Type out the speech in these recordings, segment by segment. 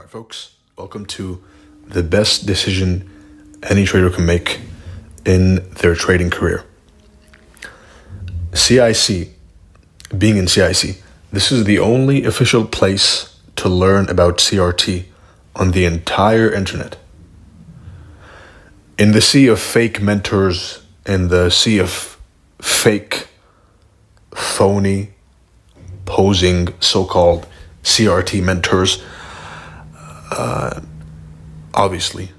Alright folks, welcome to the best decision any trader can make in their trading career. CIC, being in CIC, this is the only official place to learn about CRT on the entire internet. In the sea of fake mentors, in the sea of fake, phony, posing so-called CRT mentors, obviously,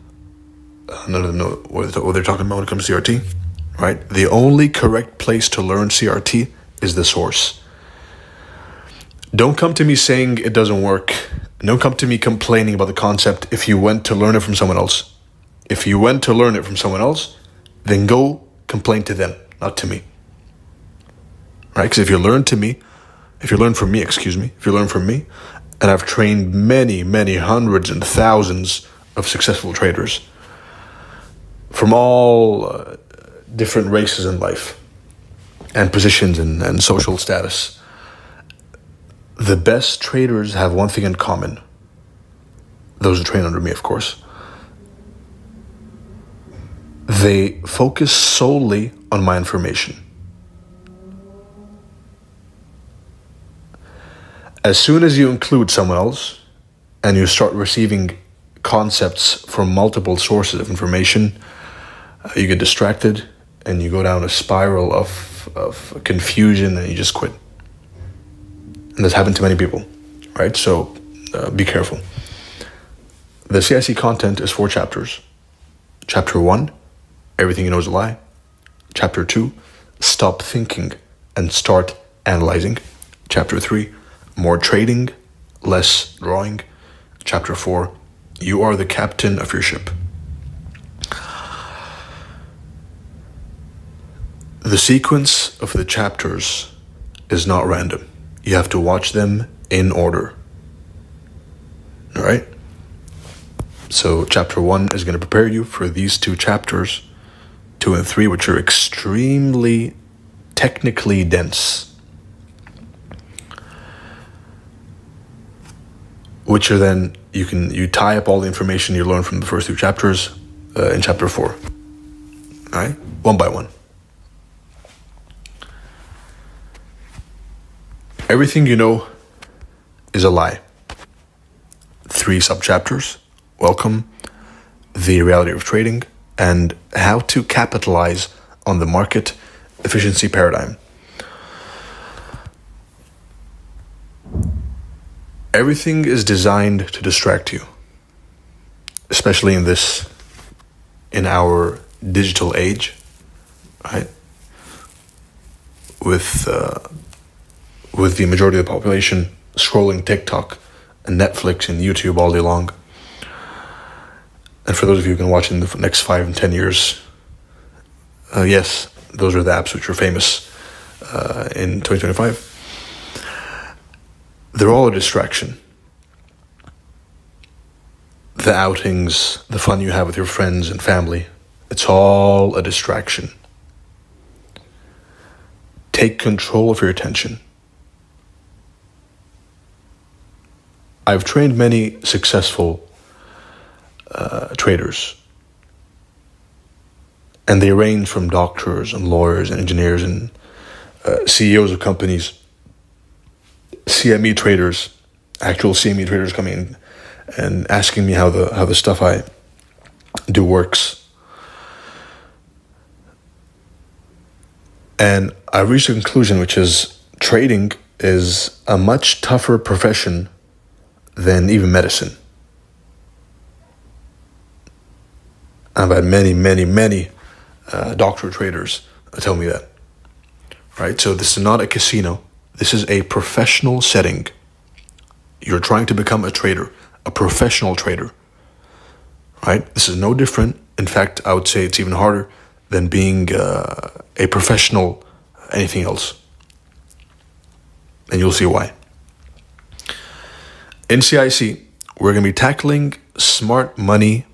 none of them know what they're talking about when it comes to CRT, right? The only correct place to learn CRT is the source. Don't come to me saying it doesn't work. Don't come to me complaining about the concept if you went to learn it from someone else. If you went to learn it from someone else, then go complain to them, not to me. Right? Because if you learn from me, and I've trained many hundreds and thousands of successful traders from all different races in life and positions and social status. The best traders have one thing in common. Those who train under me, of course. They focus solely on my information. As soon as you include someone else and you start receiving concepts from multiple sources of information, you get distracted and you go down a spiral of confusion and you just quit. And this happened to many people, right? So be careful. The CIC content is 4 chapters. Chapter 1, everything you know is a lie. Chapter 2, stop thinking and start analyzing. Chapter 3, more trading, less drawing. Chapter 4, you are the captain of your ship. The sequence of the chapters is not random. You have to watch them in order. All right? So chapter 1 is going to prepare you for these 2 chapters, 2 and 3, which are extremely technically dense. Which are then, you tie up all the information you learned from the first 2 chapters in chapter 4. All right? One by one. Everything you know is a lie. 3 sub-chapters. Welcome, the reality of trading, and how to capitalize on the market efficiency paradigm. Everything is designed to distract you, especially in our digital age, right? With the majority of the population scrolling TikTok and Netflix and YouTube all day long. And for those of you who can watch in the next 5 and 10 years, yes, those are the apps which are famous in 2025. They're all a distraction. The outings, the fun you have with your friends and family, it's all a distraction. Take control of your attention. I've trained many successful traders, and they range from doctors and lawyers and engineers and CEOs of companies, CME traders, actual CME traders coming in and asking me how the stuff I do works. And I reached a conclusion, which is trading is a much tougher profession than even medicine. I've had many doctor traders tell me that. Right? So this is not a casino. This is a professional setting. You're trying to become a trader, a professional trader, right? This is no different. In fact, I would say it's even harder than being a professional anything else. And you'll see why. In CIC, we're going to be tackling smart money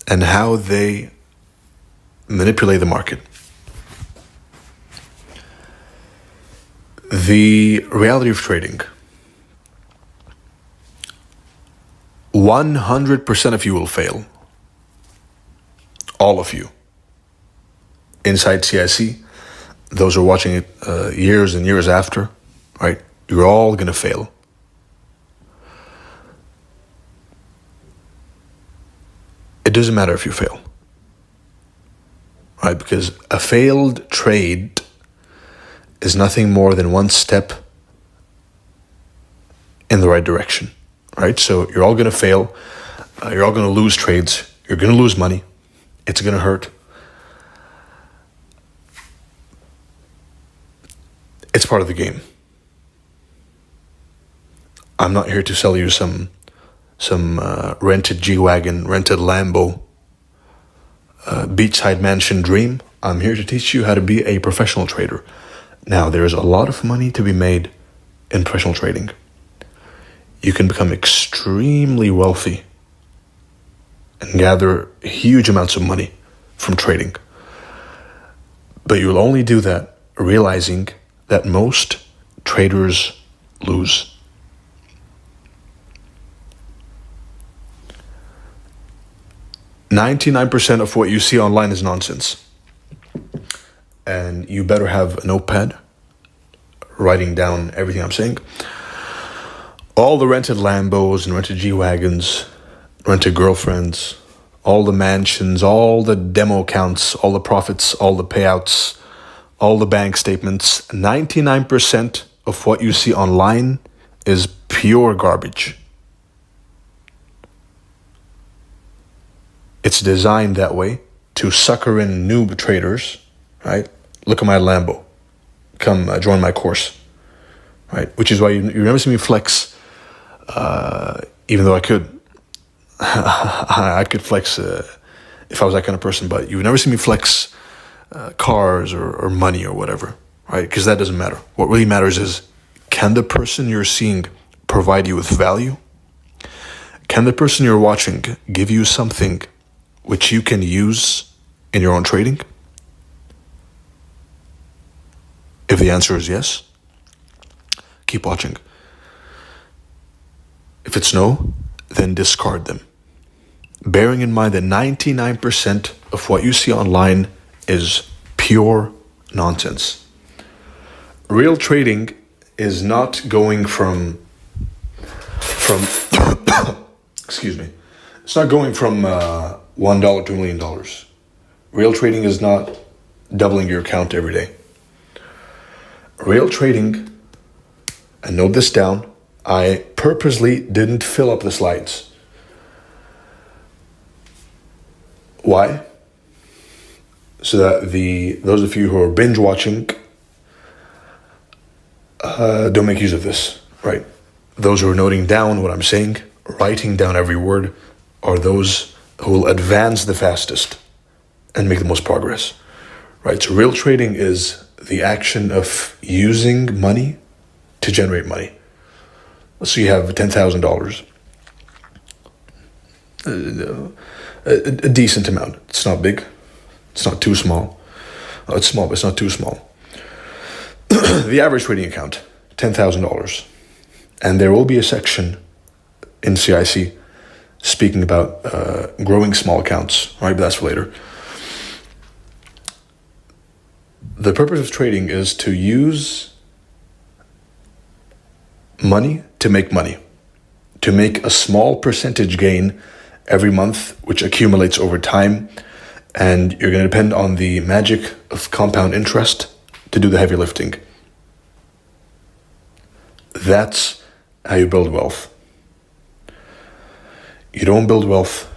and how they manipulate the market. The reality of trading. 100% of you will fail. All of you. Inside CIC, those who are watching it years and years after, right? You're all going to fail. It doesn't matter if you fail, right? Because a failed trade is nothing more than one step in the right direction, right? So you're all going to fail. You're all going to lose trades. You're going to lose money. It's going to hurt. It's part of the game. I'm not here to sell you some rented G-Wagon, rented Lambo, beachside mansion dream. I'm here to teach you how to be a professional trader. Now, there is a lot of money to be made in professional trading. You can become extremely wealthy and gather huge amounts of money from trading. But you'll only do that realizing that most traders lose. "99% of what you see online is nonsense. And you better have a notepad writing down everything I'm saying. All the rented Lambos and rented G-Wagons, rented girlfriends, all the mansions, all the demo accounts, all the profits, all the payouts, all the bank statements, 99% of what you see online is pure garbage. It's designed that way to sucker in noob traders, right? Look at my Lambo. Come join my course, right? Which is why you never see me flex, even though I could. I could flex if I was that kind of person, but you would never see me flex cars or money or whatever, right? Because that doesn't matter. What really matters is, can the person you're seeing provide you with value? Can the person you're watching give you something which you can use in your own trading? If the answer is yes, keep watching. If it's no, then discard them. Bearing in mind that 99% of what you see online is pure nonsense. Real trading is not going from excuse me. It's not going from $1 to $1 million. Real trading is not doubling your account every day. Real trading, and note this down, I purposely didn't fill up the slides. Why? So that those of you who are binge watching don't make use of this, right? Those who are noting down what I'm saying, writing down every word, are those who will advance the fastest and make the most progress, right? So real trading is the action of using money to generate money. Let's say you have $10,000, a decent amount. It's not big. It's not too small. It's small, but it's not too small. The average trading account, $10,000. And there will be a section in CIC speaking about growing small accounts, right? But that's for later. The purpose of trading is to use money to make a small percentage gain every month, which accumulates over time. And you're going to depend on the magic of compound interest to do the heavy lifting. That's how you build wealth. You don't build wealth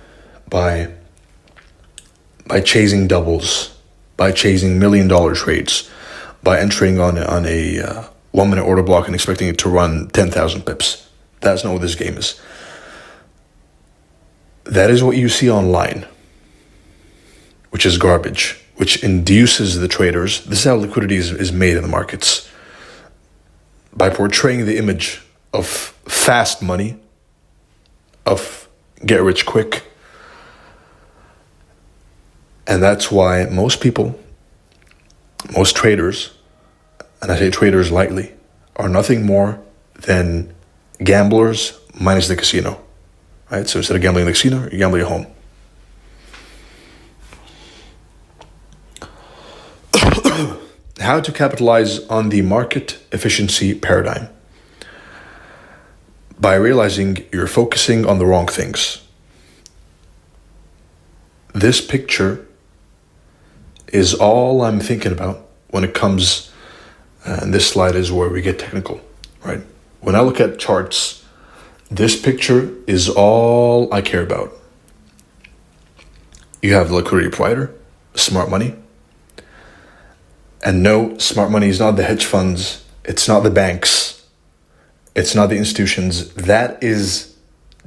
by chasing doubles, by chasing $1 million trades, by entering on a 1 minute order block and expecting it to run 10,000 pips. That's not what this game is. That is what you see online, which is garbage, which induces the traders. This is how liquidity is made in the markets. By portraying the image of fast money, of get rich quick. And that's why most people, most traders, and I say traders lightly, are nothing more than gamblers minus the casino. right? So instead of gambling in the casino, you gamble at home. How to capitalize on the market efficiency paradigm. By realizing you're focusing on the wrong things. This picture is all I'm thinking about when it comes, and this slide is where we get technical, right? When I look at charts, this picture is all I care about. You have the liquidity provider, smart money. And no, smart money is not the hedge funds. It's not the banks. It's not the institutions. That is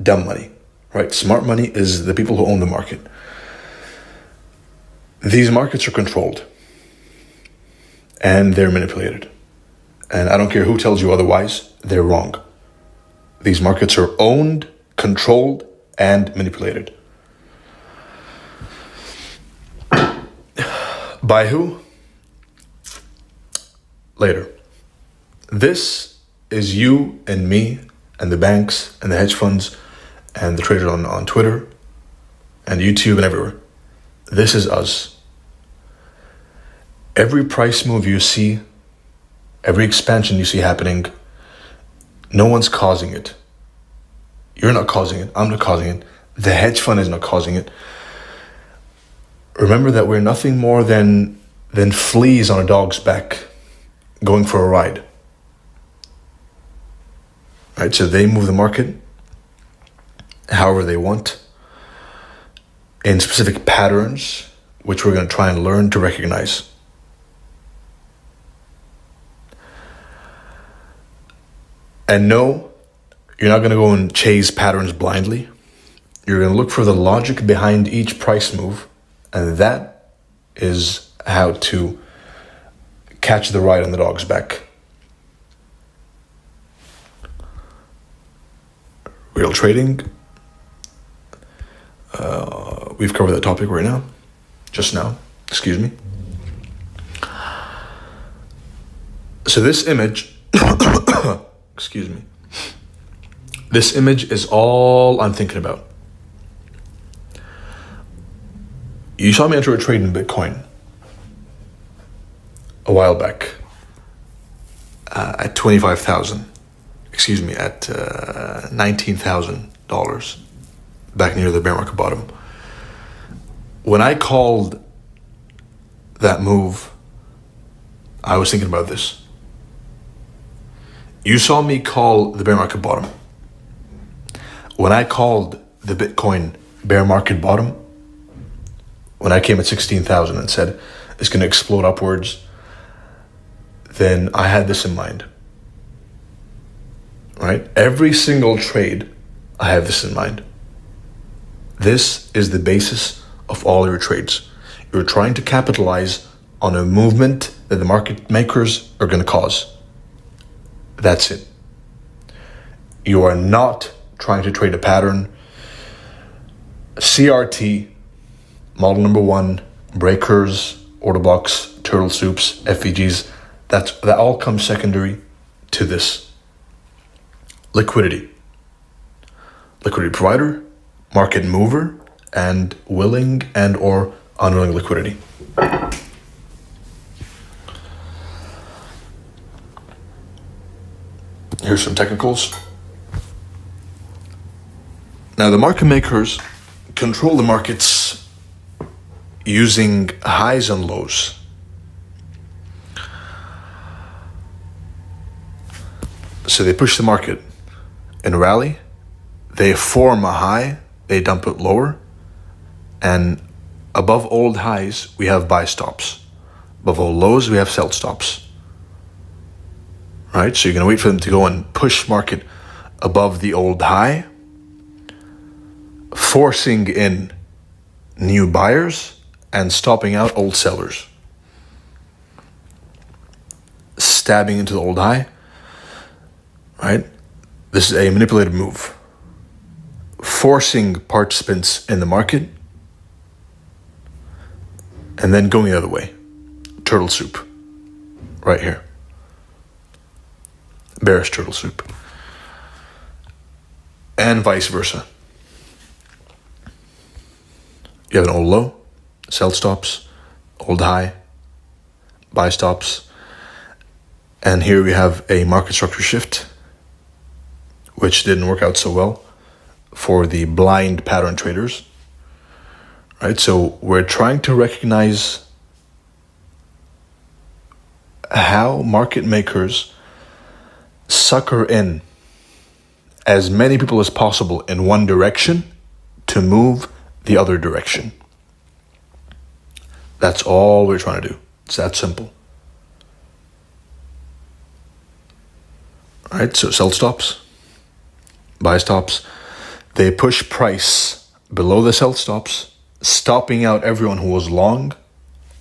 dumb money, right? Smart money is the people who own the market. These markets are controlled and they're manipulated. And I don't care who tells you otherwise, they're wrong. These markets are owned, controlled, and manipulated. By who? Later. This is you and me and the banks and the hedge funds and the traders on Twitter and YouTube and everywhere. This is us. Every price move you see, every expansion you see happening, no one's causing it. You're not causing it. I'm not causing it. The hedge fund is not causing it. Remember that we're nothing more than fleas on a dog's back going for a ride. Right? So they move the market however they want in specific patterns, which we're going to try and learn to recognize. And no, you're not going to go and chase patterns blindly. You're going to look for the logic behind each price move, and that is how to catch the ride on the dog's back. Real trading. We've covered that topic right now. Just now. Excuse me. So this image, excuse me. This image is all I'm thinking about. You saw me enter a trade in Bitcoin a while back at 25,000. Excuse me, at $19,000 back near the bear market bottom. When I called that move, I was thinking about this. You saw me call the bear market bottom. When I called the Bitcoin bear market bottom, when I came at 16,000 and said it's going to explode upwards, then I had this in mind. Right? Every single trade, I have this in mind. This is the basis of all your trades. You're trying to capitalize on a movement that the market makers are going to cause. That's it. You are not trying to trade a pattern. CRT, model number 1, breakers, order blocks, turtle soups, FVGs, that all comes secondary to this. Liquidity provider, market mover, and willing and or unwilling liquidity. Here's some technicals. Now the market makers control the markets using highs and lows. So they push the market in a rally, they form a high, they dump it lower, and above old highs, we have buy stops. Above all lows, we have sell stops. Right? So you're going to wait for them to go and push market above the old high, forcing in new buyers and stopping out old sellers. Stabbing into the old high. Right? This is a manipulated move. Forcing participants in the market and then going the other way. Turtle soup. Right here. Bearish turtle soup. And vice versa. You have an old low, sell stops, old high, buy stops. And here we have a market structure shift, which didn't work out so well for the blind pattern traders. Right? So we're trying to recognize how market makers sucker in as many people as possible in one direction to move the other direction. That's all we're trying to do. It's that simple. All right, so sell stops, buy stops. They push price below the sell stops, stopping out everyone who was long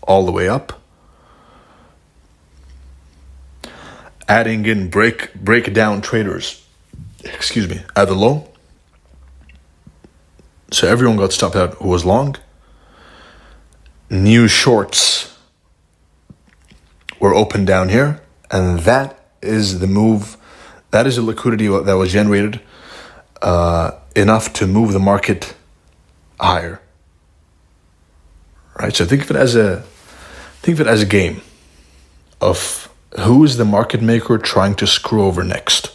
all the way up. Adding in breakdown traders, at the low. So everyone got stopped out who was long. New shorts were opened down here, and that is the move. That is the liquidity that was generated enough to move the market higher. Right. So think of it as a game of who is the market maker trying to screw over next.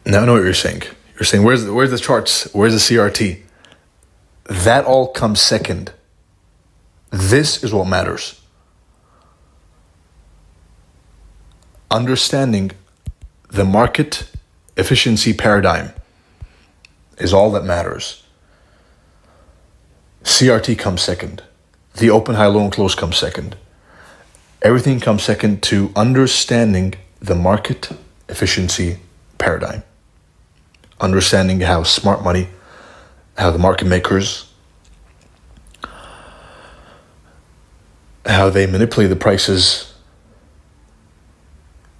Now I know what you're saying. You're saying, where's the charts? Where's the CRT? That all comes second. This is what matters. Understanding the market efficiency paradigm is all that matters. CRT comes second. The open, high, low, and close comes second. Everything comes second to understanding the market efficiency paradigm. Understanding how smart money, how the market makers, how they manipulate the prices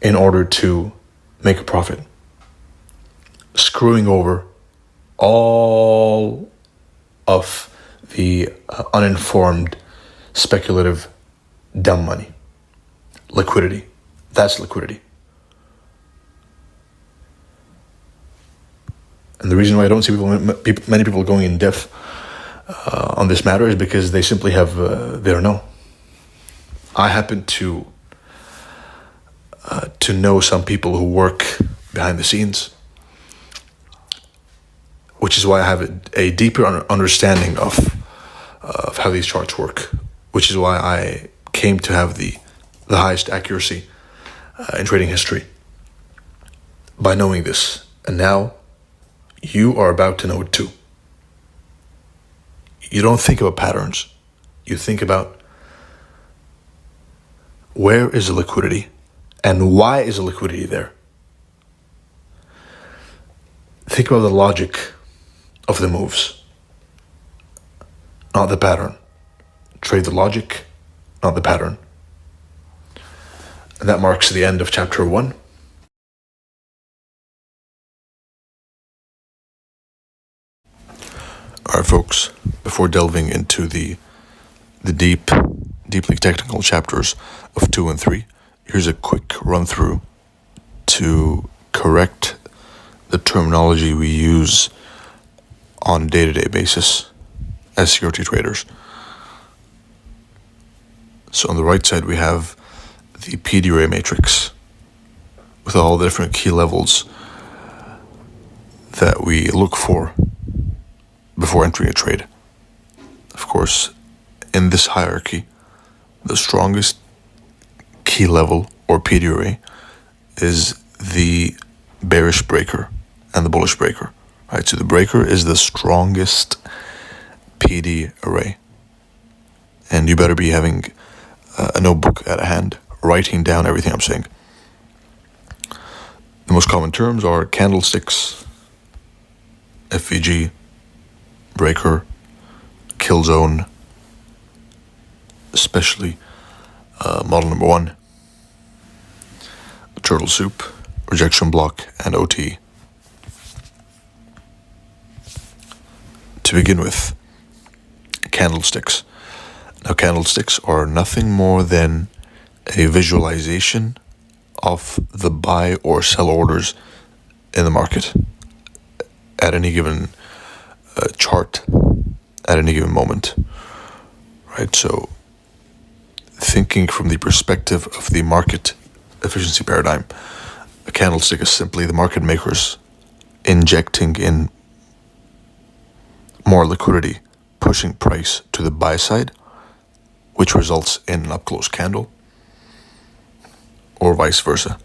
in order to make a profit. Screwing over all of the uninformed, speculative, dumb money. Liquidity. That's liquidity. And the reason why I don't see many people going in depth on this matter is because they simply have, they don't know. I happen to know some people who work behind the scenes, which is why I have a deeper understanding of how these charts work, which is why I came to have the highest accuracy in trading history by knowing this. And now you are about to know it too. You don't think about patterns. You think about where is the liquidity and why is the liquidity there. Think about the logic of the moves, not the pattern. Trade the logic, not the pattern. And that marks the end of chapter 1. Alright folks, before delving into the deeply technical chapters of 2 and 3, here's a quick run through to correct the terminology we use on a day-to-day basis as CRT traders. So on the right side we have the PD array matrix with all the different key levels that we look for before entering a trade. Of course, in this hierarchy, the strongest key level or PD array is the bearish breaker and the bullish breaker. Right, so the breaker is the strongest PD array. And you better be having a notebook at hand, writing down everything I'm saying. The most common terms are candlesticks, FVG, breaker, kill zone, especially model number 1, turtle soup, rejection block, and OT. To begin with, candlesticks. Now, candlesticks are nothing more than a visualization of the buy or sell orders in the market at any given chart at any given moment, right? So thinking from the perspective of the market efficiency paradigm, a candlestick is simply the market makers injecting in more liquidity, pushing price to the buy side, which results in an up-close candle, or vice versa.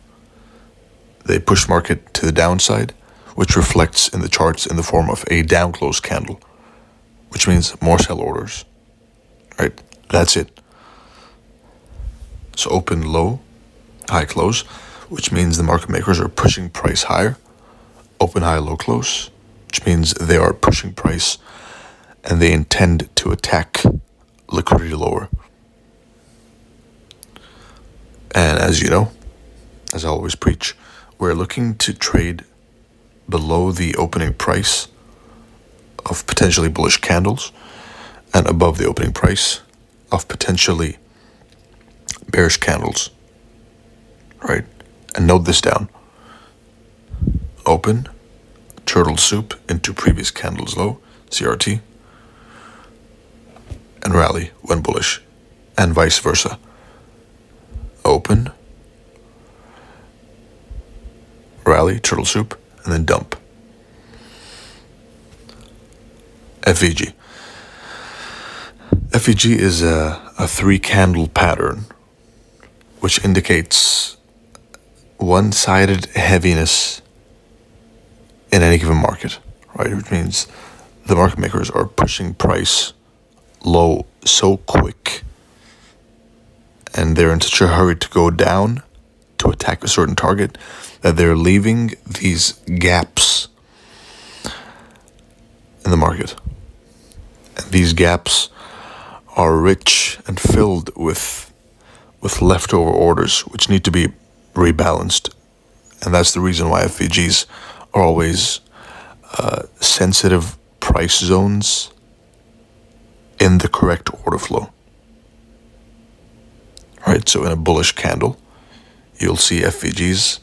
They push market to the downside, which reflects in the charts in the form of a down-close candle, which means more sell orders, right? That's it. So open low, high close, which means the market makers are pushing price higher. Open high, low close, which means they are pushing price and they intend to attack liquidity lower. And as you know, as I always preach, we're looking to trade below the opening price of potentially bullish candles and above the opening price of potentially bearish candles, right? And note this down. Open, turtle soup into previous candle's low, CRT, and rally when bullish, and vice versa. Open, rally, turtle soup, and then dump. FVG. FVG is a 3-candle pattern which indicates one-sided heaviness in any given market, right? Which means the market makers are pushing price low so quick and they're in such a hurry to go down to attack a certain target that they're leaving these gaps in the market. And these gaps are rich and filled with leftover orders which need to be rebalanced. And that's the reason why FVGs are always sensitive price zones in the correct order flow. Right, so in a bullish candle, you'll see FVGs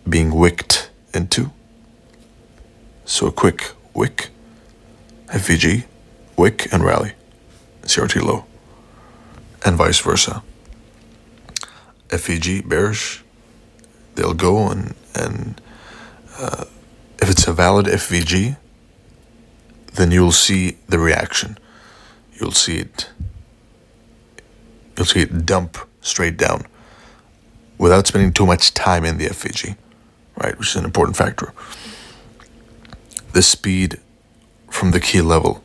being wicked into. So a quick wick, FVG, wick and rally, CRT low, and vice versa. FVG bearish, they'll go and if it's a valid FVG, then you'll see the reaction. You'll see it dump straight down without spending too much time in the FVG, right? Which is an important factor. The speed from the key level.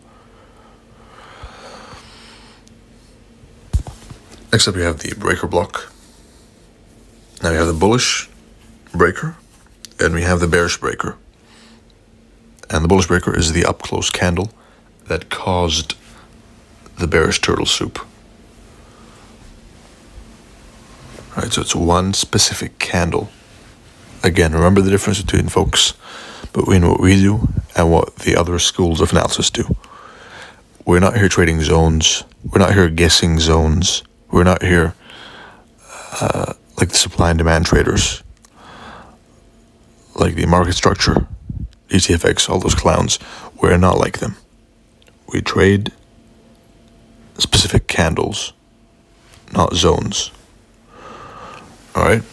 Next up, you have the breaker block. Now we have the bullish breaker and we have the bearish breaker. And the bullish breaker is the up close candle that caused the bearish turtle soup. Right, so it's one specific candle. Again, remember the difference between what we do and what the other schools of analysis do. We're not here trading zones. We're not here guessing zones. We're not here like the supply and demand traders, like the market structure, ETFX, all those clowns. We're not like them. We trade specific candles, not zones. All right.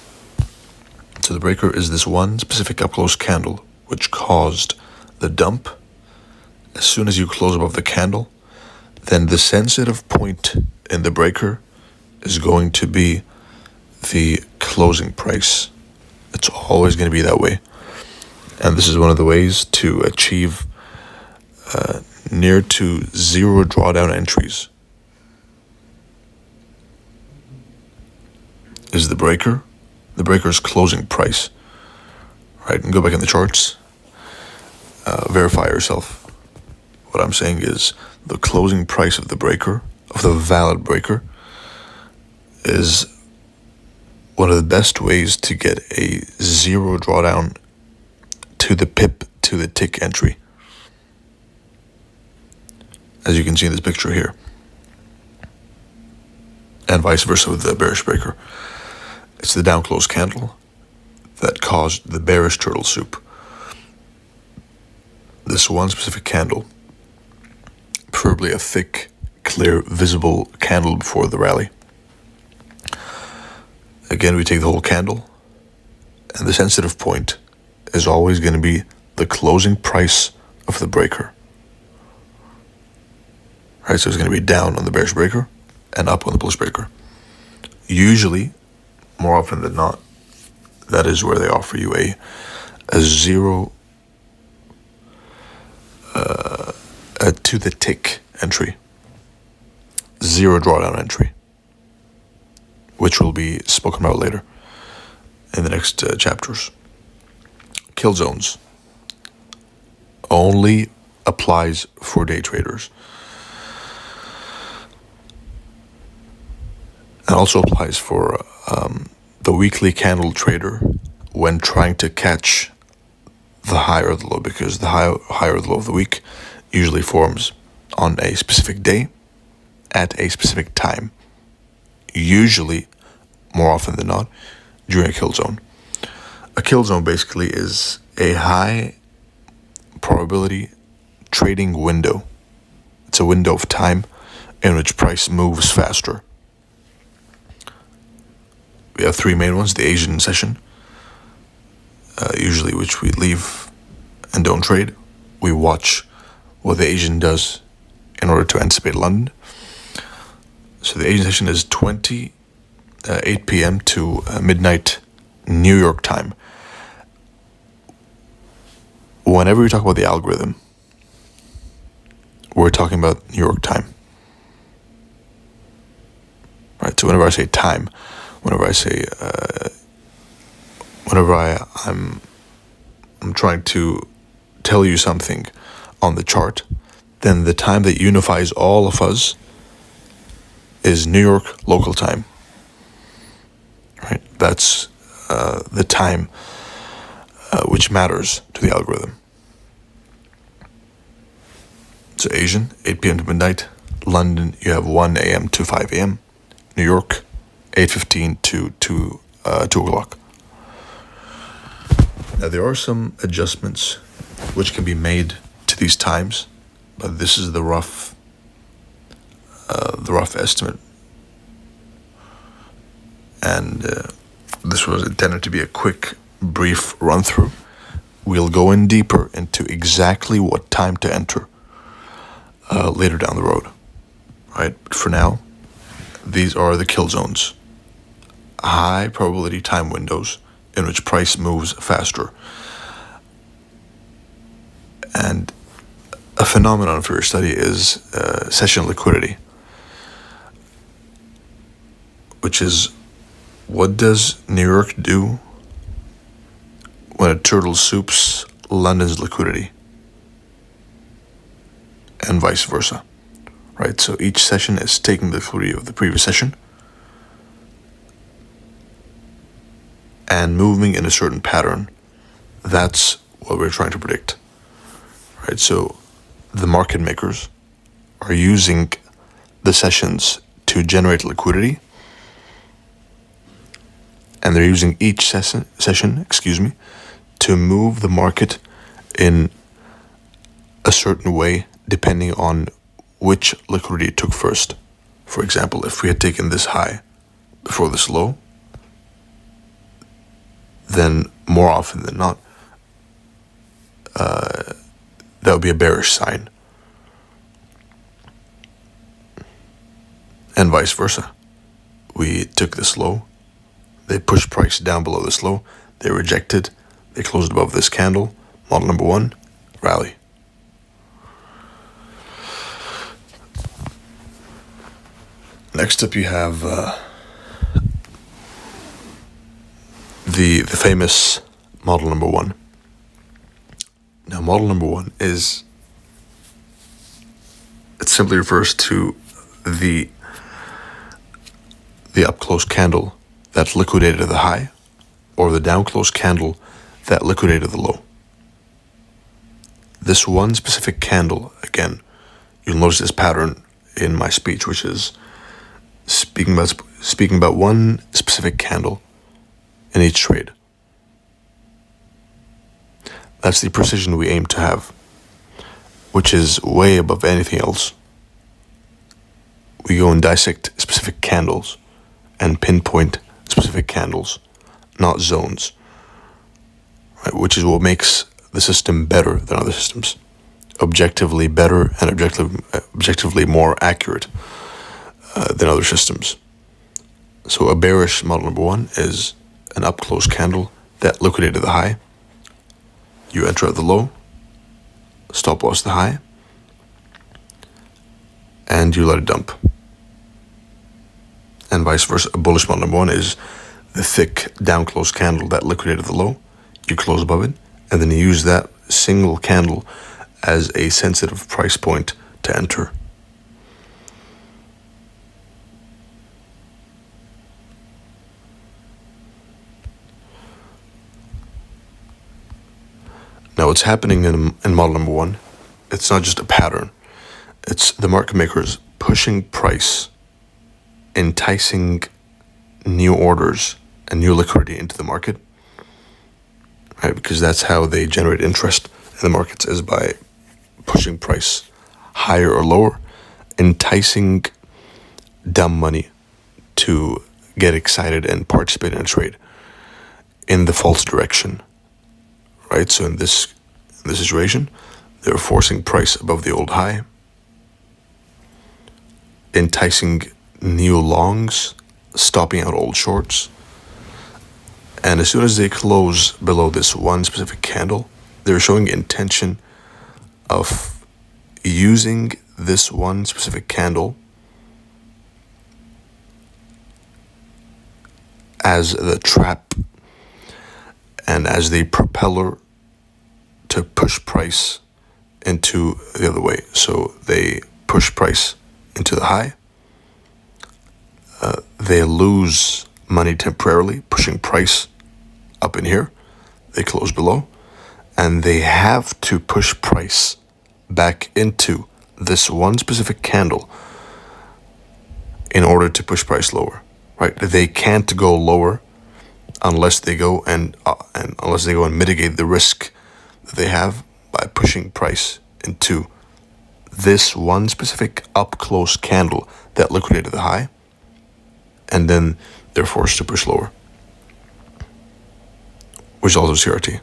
So the breaker is this one specific up close candle which caused the dump. As soon as you close above the candle, then the sensitive point in the breaker is going to be the closing price. It's always going to be that way. And this is one of the ways to achieve near to zero drawdown entries. Is the breaker's closing price, right? And go back in the charts, verify yourself. What I'm saying is the closing price of the breaker, of the valid breaker, is one of the best ways to get a zero drawdown to the pip to the tick entry. As you can see in this picture here. And vice versa with the bearish breaker. It's the down close candle that caused the bearish turtle soup. this one specific candle, preferably a thick, clear, visible candle before the rally. Again, we take the whole candle, and the sensitive point is always going to be the closing price of the breaker. Right, so it's going to be down on the bearish breaker and up on the bullish breaker. Usually, more often than not, that is where they offer you a zero to the tick entry, zero drawdown entry, which will be spoken about later in the next chapters. Kill zones only applies for day traders, and also applies for the weekly candle trader when trying to catch the high or the low, because the high or the low of the week usually forms on a specific day at a specific time, usually, more often than not, during a kill zone. A kill zone basically is a high probability trading window. It's a window of time in which price moves faster. We have three main ones: the Asian session, usually which we leave and don't trade. We watch what the Asian does in order to anticipate London. So the Asian session is 8 p.m. to midnight New York time. Whenever we talk about the algorithm, we're talking about New York time. Right, so whenever I say time, whenever I'm trying to tell you something on the chart, then the time that unifies all of us is New York local time. Right? That's the time which matters to the algorithm. So Asian, 8 p.m. to midnight. London, you have 1 a.m. to 5 a.m. New York, 8:15 to 2 o'clock. Now, there are some adjustments which can be made to these times, but this is the rough estimate. And this was intended to be a quick, brief run-through. We'll go in deeper into exactly what time to enter later down the road. Right? But for now, these are the kill zones. High probability time windows in which price moves faster. And a phenomenon for your study is session liquidity, which is, what does New York do when a turtle soups London's liquidity, and vice versa, right? So each session is taking the liquidity of the previous session and moving in a certain pattern. That's what we're trying to predict, right? So the market makers are using the sessions to generate liquidity, and they're using each session, to move the market in a certain way depending on which liquidity it took first. For example, if we had taken this high before this low, then more often than not, that would be a bearish sign. And vice versa. We took this low, they pushed price down below this low, they rejected, they closed above this candle, model number 1, rally. Next up you have the famous model number 1. Now model number 1 it simply refers to the up close candle that liquidated the high, or the down close candle that liquidated the low. This one specific candle, again, you'll notice this pattern in my speech, which is speaking about one specific candle in each trade. That's the precision we aim to have which is way above anything else. We go and dissect specific candles and pinpoint specific candles, not zones, right? Which is what makes the system better than other systems. Objectively better and objectively more accurate than other systems. So a bearish model number one is an up-close candle that liquidated the high. You enter at the low, stop loss the high, and you let it dump. And vice versa. A bullish model number one is the thick down-close candle that liquidated the low. You close above it, and then you use that single candle as a sensitive price point to enter. Now, what's happening in model number one, it's not just a pattern. It's the market makers pushing price, enticing new orders and new liquidity into the market, right? Because that's how they generate interest in the markets, is by pushing price higher or lower, enticing dumb money to get excited and participate in a trade in the false direction, right? So in this situation, they're forcing price above the old high, enticing new longs, stopping out old shorts. And as soon as they close below this one specific candle, they're showing intention of using this one specific candle as the trap and as the propeller to push price into the other way. So they push price into the high. They lose money temporarily, pushing price up in here. They close below, and they have to push price back into this one specific candle in order to push price lower, right? They can't go lower unless they go and mitigate the risk that they have by pushing price into this one specific up close candle that liquidated the high, and then they're forced to push lower, which is also CRT.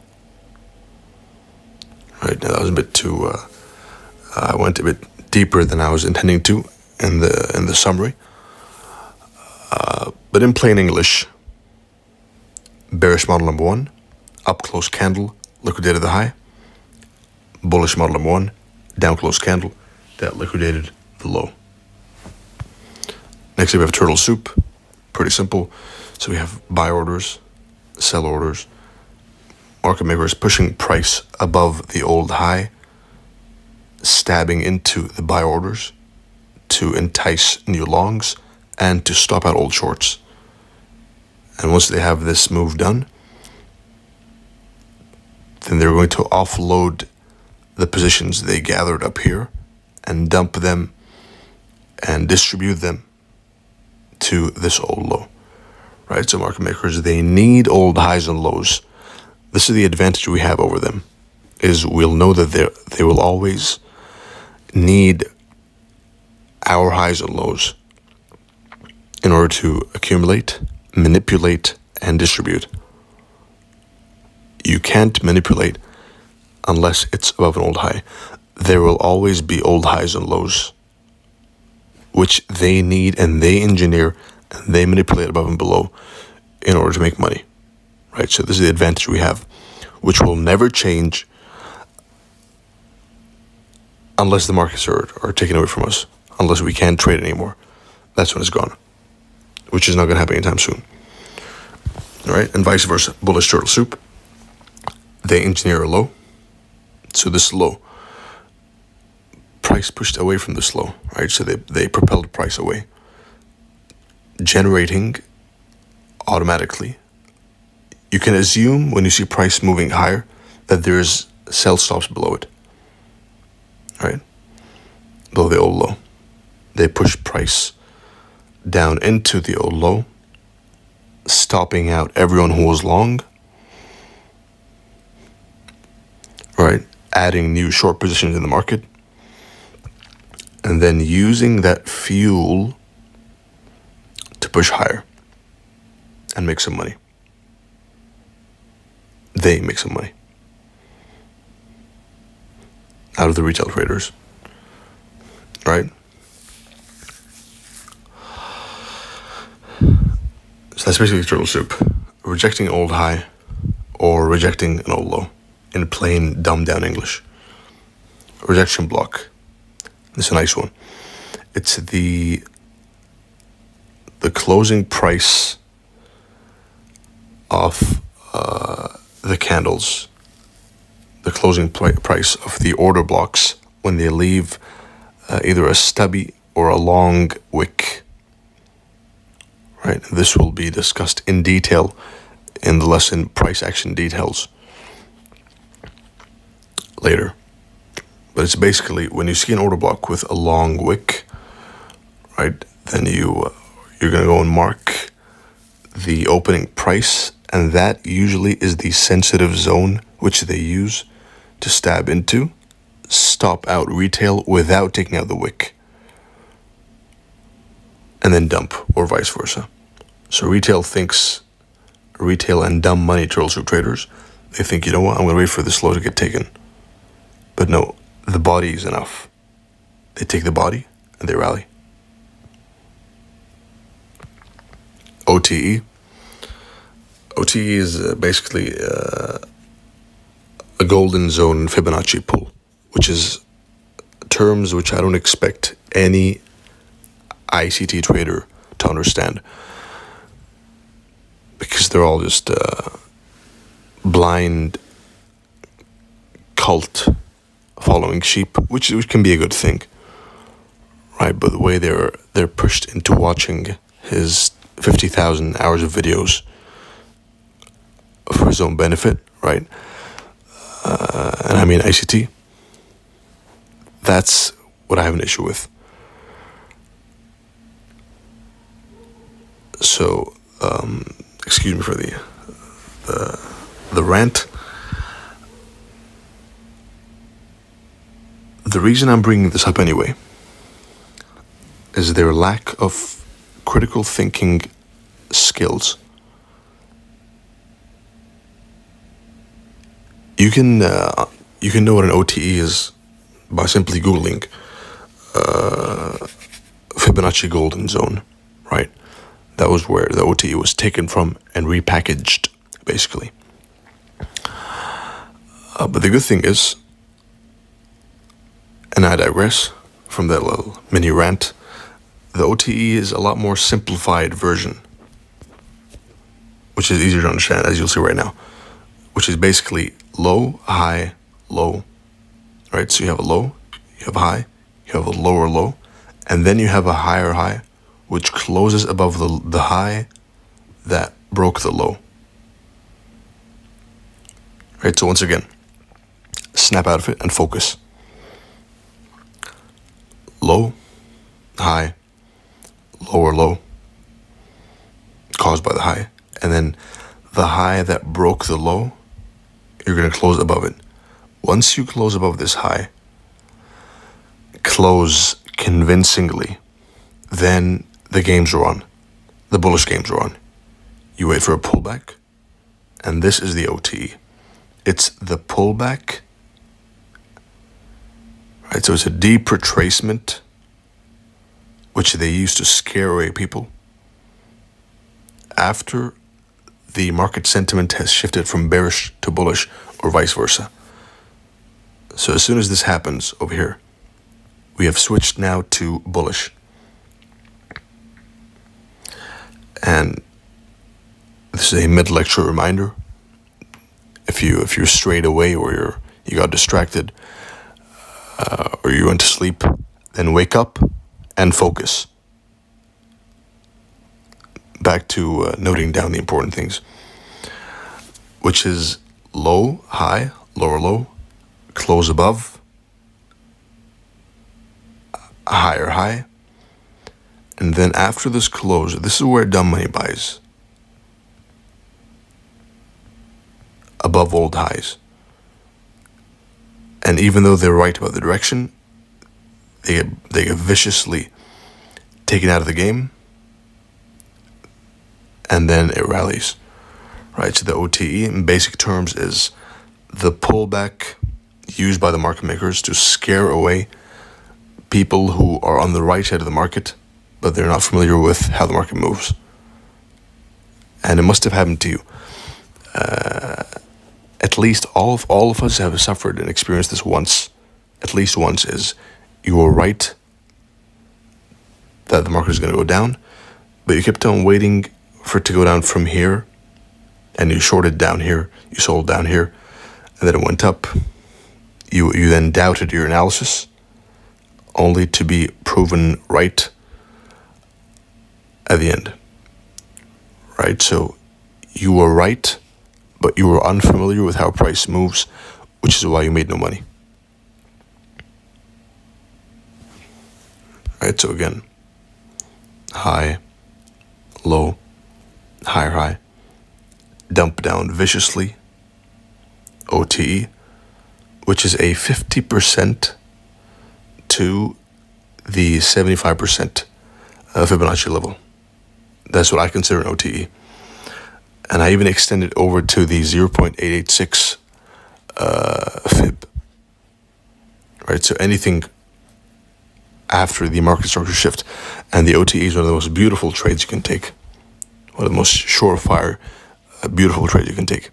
Right, now that was a bit too, I went a bit deeper than I was intending to in the summary. But in plain English, bearish model number one, up close candle, liquidated the high. Bullish model number one, down close candle that liquidated the low. Next we have turtle soup. Pretty simple. So we have buy orders, sell orders, market makers pushing price above the old high, stabbing into the buy orders to entice new longs and to stop out old shorts. And once they have this move done, then they're going to offload the positions they gathered up here and dump them and distribute them to this old low, right? So market makers, they need old highs and lows. This is the advantage we have over them, is we'll know that they will always need our highs and lows in order to accumulate, manipulate, and distribute. You can't manipulate unless it's above an old high. There will always be old highs and lows, which they need and they engineer and they manipulate above and below in order to make money, right? So this is the advantage we have, which will never change unless the markets are taken away from us, unless we can't trade anymore. That's when it's gone, which is not going to happen anytime soon. All right, and vice versa. Bullish turtle soup, they engineer a low. So this low, price pushed away from this low, right? So they propelled price away, generating automatically. You can assume when you see price moving higher that there's sell stops below it, right? Below the old low. They push price down into the old low, stopping out everyone who was long, right? Adding new short positions in the market, and then using that fuel to push higher and make some money. They make some money out of the retail traders, right? So that's basically turtle soup. Rejecting an old high or rejecting an old low in plain dumbed down English. Rejection block. This is a nice one. It's the closing price of the candles, the closing price of the order blocks when they leave either a stubby or a long wick. Right, this will be discussed in detail in the lesson Price Action Details later. But it's basically when you see an order block with a long wick, right, then you're going to go and mark the opening price, and that usually is the sensitive zone which they use to stab into, stop out retail without taking out the wick, and then dump, or vice versa. So retail and dumb money turtle soup traders, they think, you know what, I'm going to wait for this low to get taken. But no, the body is enough. They take the body and they rally. OTE. OTE is basically a golden zone Fibonacci pull, which is terms which I don't expect any ICT trader to understand, because they're all just blind cult following sheep, which can be a good thing, right? But the way they're pushed into watching his 50,000 hours of videos for his own benefit, right? And I mean ICT. That's what I have an issue with. So, excuse me for the rant. The reason I'm bringing this up anyway is their lack of critical thinking skills. You can know what an OTE is by simply Googling Fibonacci golden zone, right? That was where the OTE was taken from and repackaged, basically. But the good thing is, and I digress from that little mini rant, the OTE is a lot more simplified version, which is easier to understand, as you'll see right now, which is basically low, high, low, right? So you have a low, you have a high, you have a lower low, and then you have a higher high, which closes above the high that broke the low. Right, so once again, snap out of it and focus. Low, high, lower low, caused by the high. And then the high that broke the low, you're going to close above it. Once you close above this high, close convincingly, then the games are on. The bullish games are on. You wait for a pullback, and this is the OTE. It's the pullback, right? So it's a deep retracement, which they use to scare away people after the market sentiment has shifted from bearish to bullish, or vice versa. So as soon as this happens over here, we have switched now to bullish. And this is a mid-lecture reminder. If you're strayed away, or you got distracted, or you went to sleep, then wake up and focus. Back to noting down the important things, which is low, high, lower low, close above, higher high, and then after this close, this is where dumb money buys. Above old highs. And even though they're right about the direction, they get viciously taken out of the game, and then it rallies, right? So the OTE in basic terms is the pullback used by the market makers to scare away people who are on the right side of the market, but they're not familiar with how the market moves. And it must have happened to you. At least all of us have suffered and experienced this once. At least once is you were right that the market is going to go down, but you kept on waiting for it to go down from here, and you shorted down here, you sold down here, and then it went up. You then doubted your analysis, only to be proven right at the end. Right? So you were right, but you were unfamiliar with how price moves, which is why you made no money. Right? So again, high, low, higher high, dump down viciously, OTE, which is a 50% to the 75% Fibonacci level. That's what I consider an OTE. And I even extend it over to the 0.886 Fib. Right, so anything after the market structure shift, and the OTE is one of the most beautiful trades you can take. One of the most surefire, beautiful trades you can take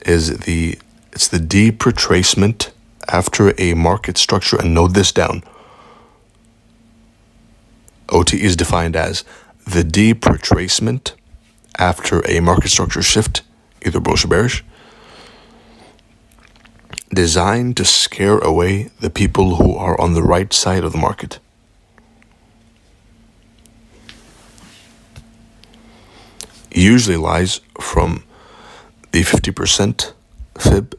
is it's the deep retracement after a market structure. And note this down. OTE is defined as the deep retracement after a market structure shift, either bullish or bearish, designed to scare away the people who are on the right side of the market. Usually lies from the 50% Fib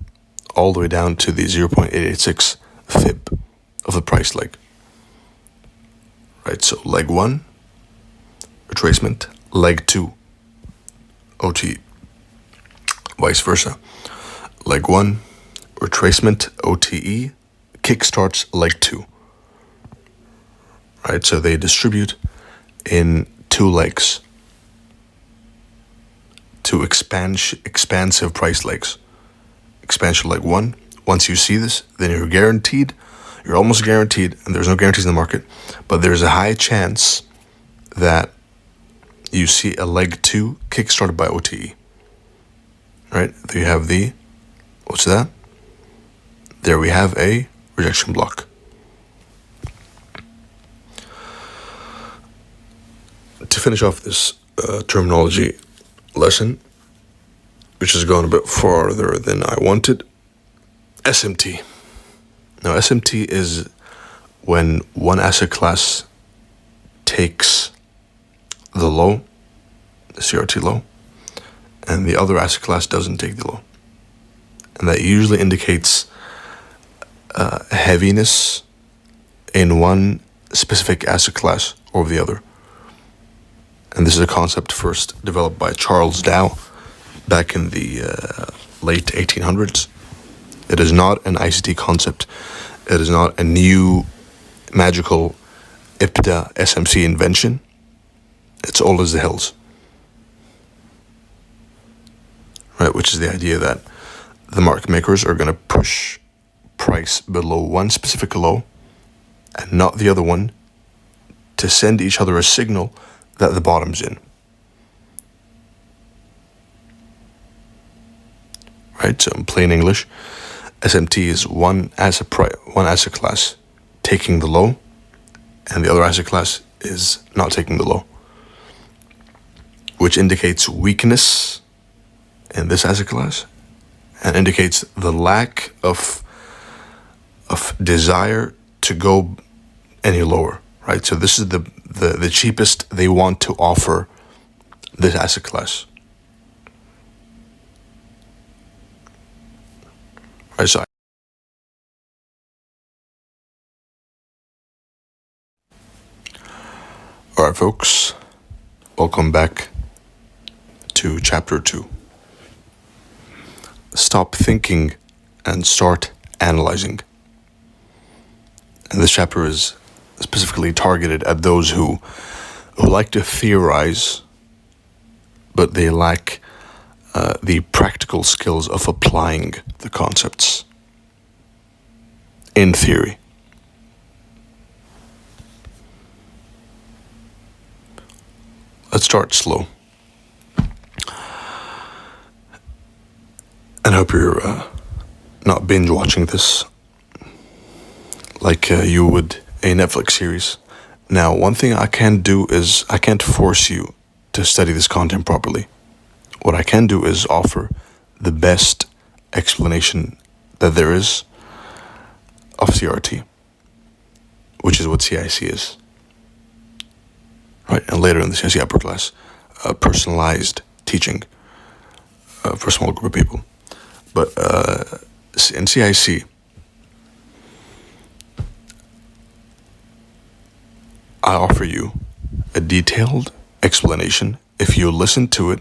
all the way down to the 0.886 Fib of the price leg. Right, so leg 1, retracement, leg 2, OTE, vice versa. Leg 1, retracement, OTE, kickstarts leg 2. Right, so they distribute in 2 legs, 2 expansive price legs. Expansion leg 1, once you see this, then you're almost guaranteed, and there's no guarantees in the market, but there's a high chance that you see a leg 2 kickstarted by OTE. Right? There you have what's that? There we have a rejection block. To finish off this terminology lesson, which has gone a bit farther than I wanted, SMT. Now, SMT is when one asset class takes the low, the CRT low, and the other asset class doesn't take the low. And that usually indicates heaviness in one specific asset class over the other. And this is a concept first developed by Charles Dow back in the late 1800s. It is not an ICT concept. It is not a new magical IPTA SMC invention. It's old as the hills. Right, which is the idea that the market makers are going to push price below one specific low and not the other one to send each other a signal that the bottom's in. Right, so in plain English, SMT is one asset class taking the low, and the other asset class is not taking the low, which indicates weakness in this asset class and indicates the lack of desire to go any lower. Right, so this is the cheapest they want to offer this asset class. Right, so all right, folks, welcome back to chapter 2. Stop thinking and start analyzing. And this chapter is specifically targeted at those who like to theorize, but they lack the practical skills of applying the concepts in theory. Let's start slow. And I hope you're not binge watching this like you would a Netflix series. Now, one thing I can't do is I can't force you to study this content properly. What I can do is offer the best explanation that there is of CRT, which is what CIC is. Right, and later in the CIC upper class, personalized teaching for a small group of people. But in CIC, I offer you a detailed explanation. If you listen to it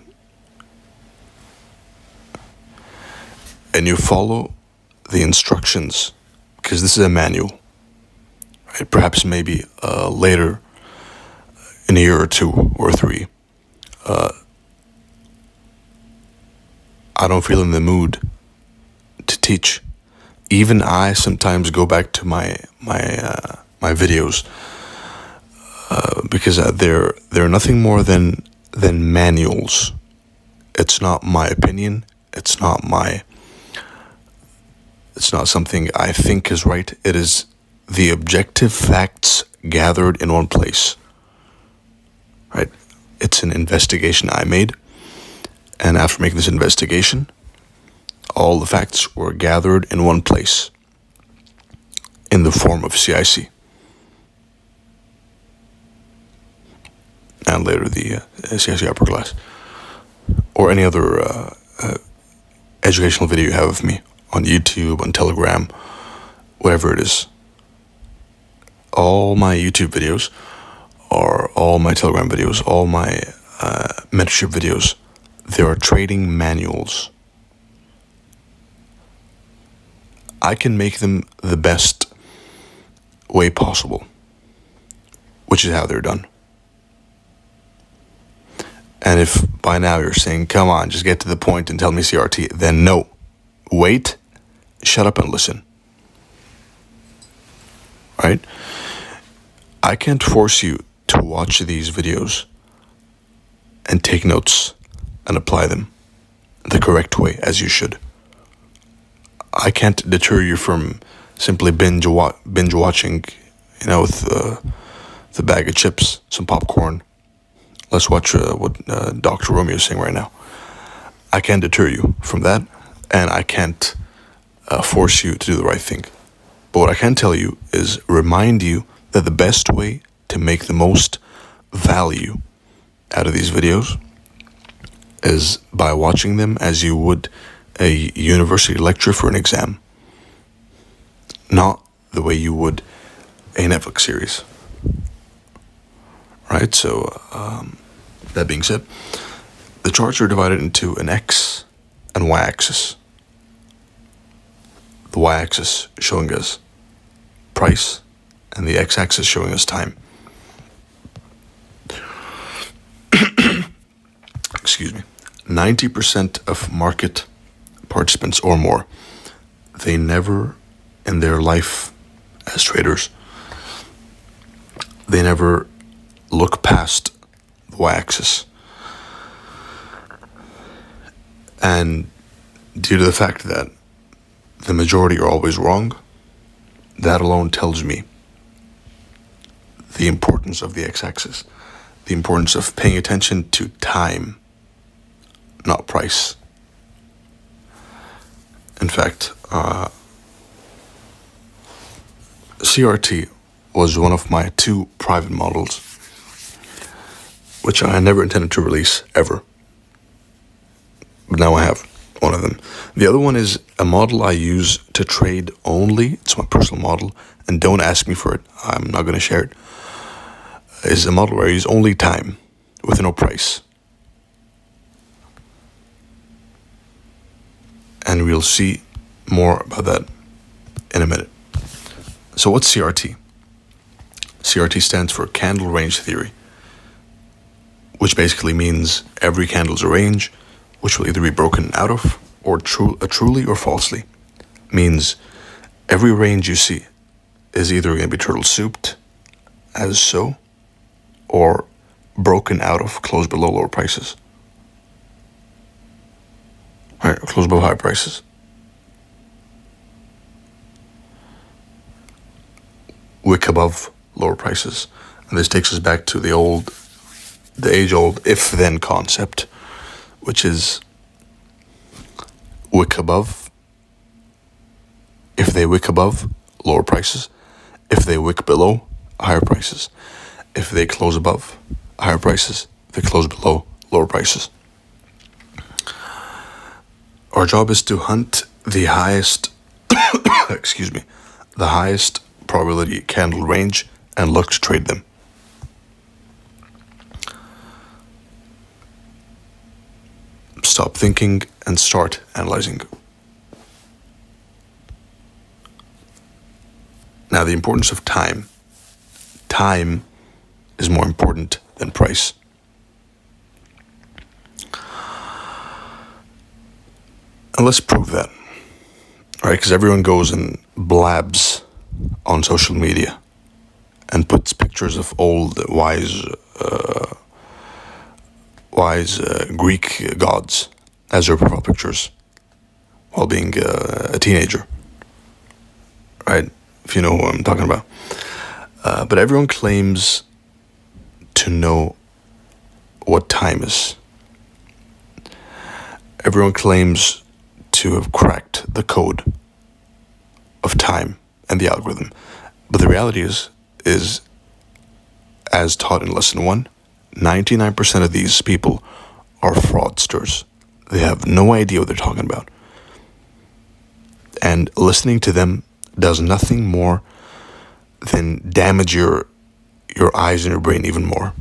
and you follow the instructions, because this is a manual, right? Perhaps maybe later in a year or 2 or 3, I don't feel in the mood to teach. Even I sometimes go back to my videos because they're nothing more than manuals. It's not my opinion. It's not something I think is right. It is the objective facts gathered in one place. Right? It's an investigation I made. And after making this investigation, all the facts were gathered in one place in the form of CIC. And later the CIC upper class. Or any other educational video you have of me on YouTube, on Telegram, whatever it is. All my YouTube videos, or all my Telegram videos, all my mentorship videos, there are trading manuals. I can make them the best way possible, which is how they're done. And if by now you're saying, come on, just get to the point and tell me CRT, then no. Wait, shut up and listen. Right? I can't force you to watch these videos and take notes and apply them the correct way, as you should. I can't deter you from simply binge watching, with the bag of chips, some popcorn. Let's watch what Dr. Romeo is saying right now. I can't deter you from that, and I can't force you to do the right thing. But what I can tell you is remind you that the best way to make the most value out of these videos is by watching them as you would a university lecture for an exam, not the way you would a Netflix series. Right? So, that being said, the charts are divided into an X and Y axis. The Y axis showing us price, and the X axis showing us time. Excuse me. 90% of market participants or more, they never in their life as traders, they never look past the y-axis. And due to the fact that the majority are always wrong, that alone tells me the importance of the x-axis, the importance of paying attention to time, not price. In fact, CRT was one of my 2 private models, which I never intended to release ever. But now I have one of them. The other one is a model I use to trade only. It's my personal model, and don't ask me for it. I'm not going to share it. It's a model where I use only time with no price. And we'll see more about that in a minute. So what's CRT? CRT stands for candle range theory, which basically means every candle is a range, which will either be broken out of, or truly or falsely. Means every range you see is either going to be turtle souped, as so, or broken out of, close below lower prices. Right, close above higher prices. Wick above lower prices. And this takes us back to the age-old if-then concept, which is wick above. If they wick above, lower prices. If they wick below, higher prices. If they close above, higher prices. If they close below, lower prices. Our job is to hunt the highest, the highest probability candle range and look to trade them. Stop thinking and start analyzing. Now, the importance of time. Time is more important than price. And let's prove that, right? Because everyone goes and blabs on social media and puts pictures of old wise Greek gods as their profile pictures while being a teenager, right? If you know who I'm talking about. But everyone claims to know what time is. Everyone claims to have cracked the code of time and the algorithm. But the reality is as taught in lesson 1, 99% of these people are fraudsters. They have no idea what they're talking about. And listening to them does nothing more than damage your eyes and your brain even more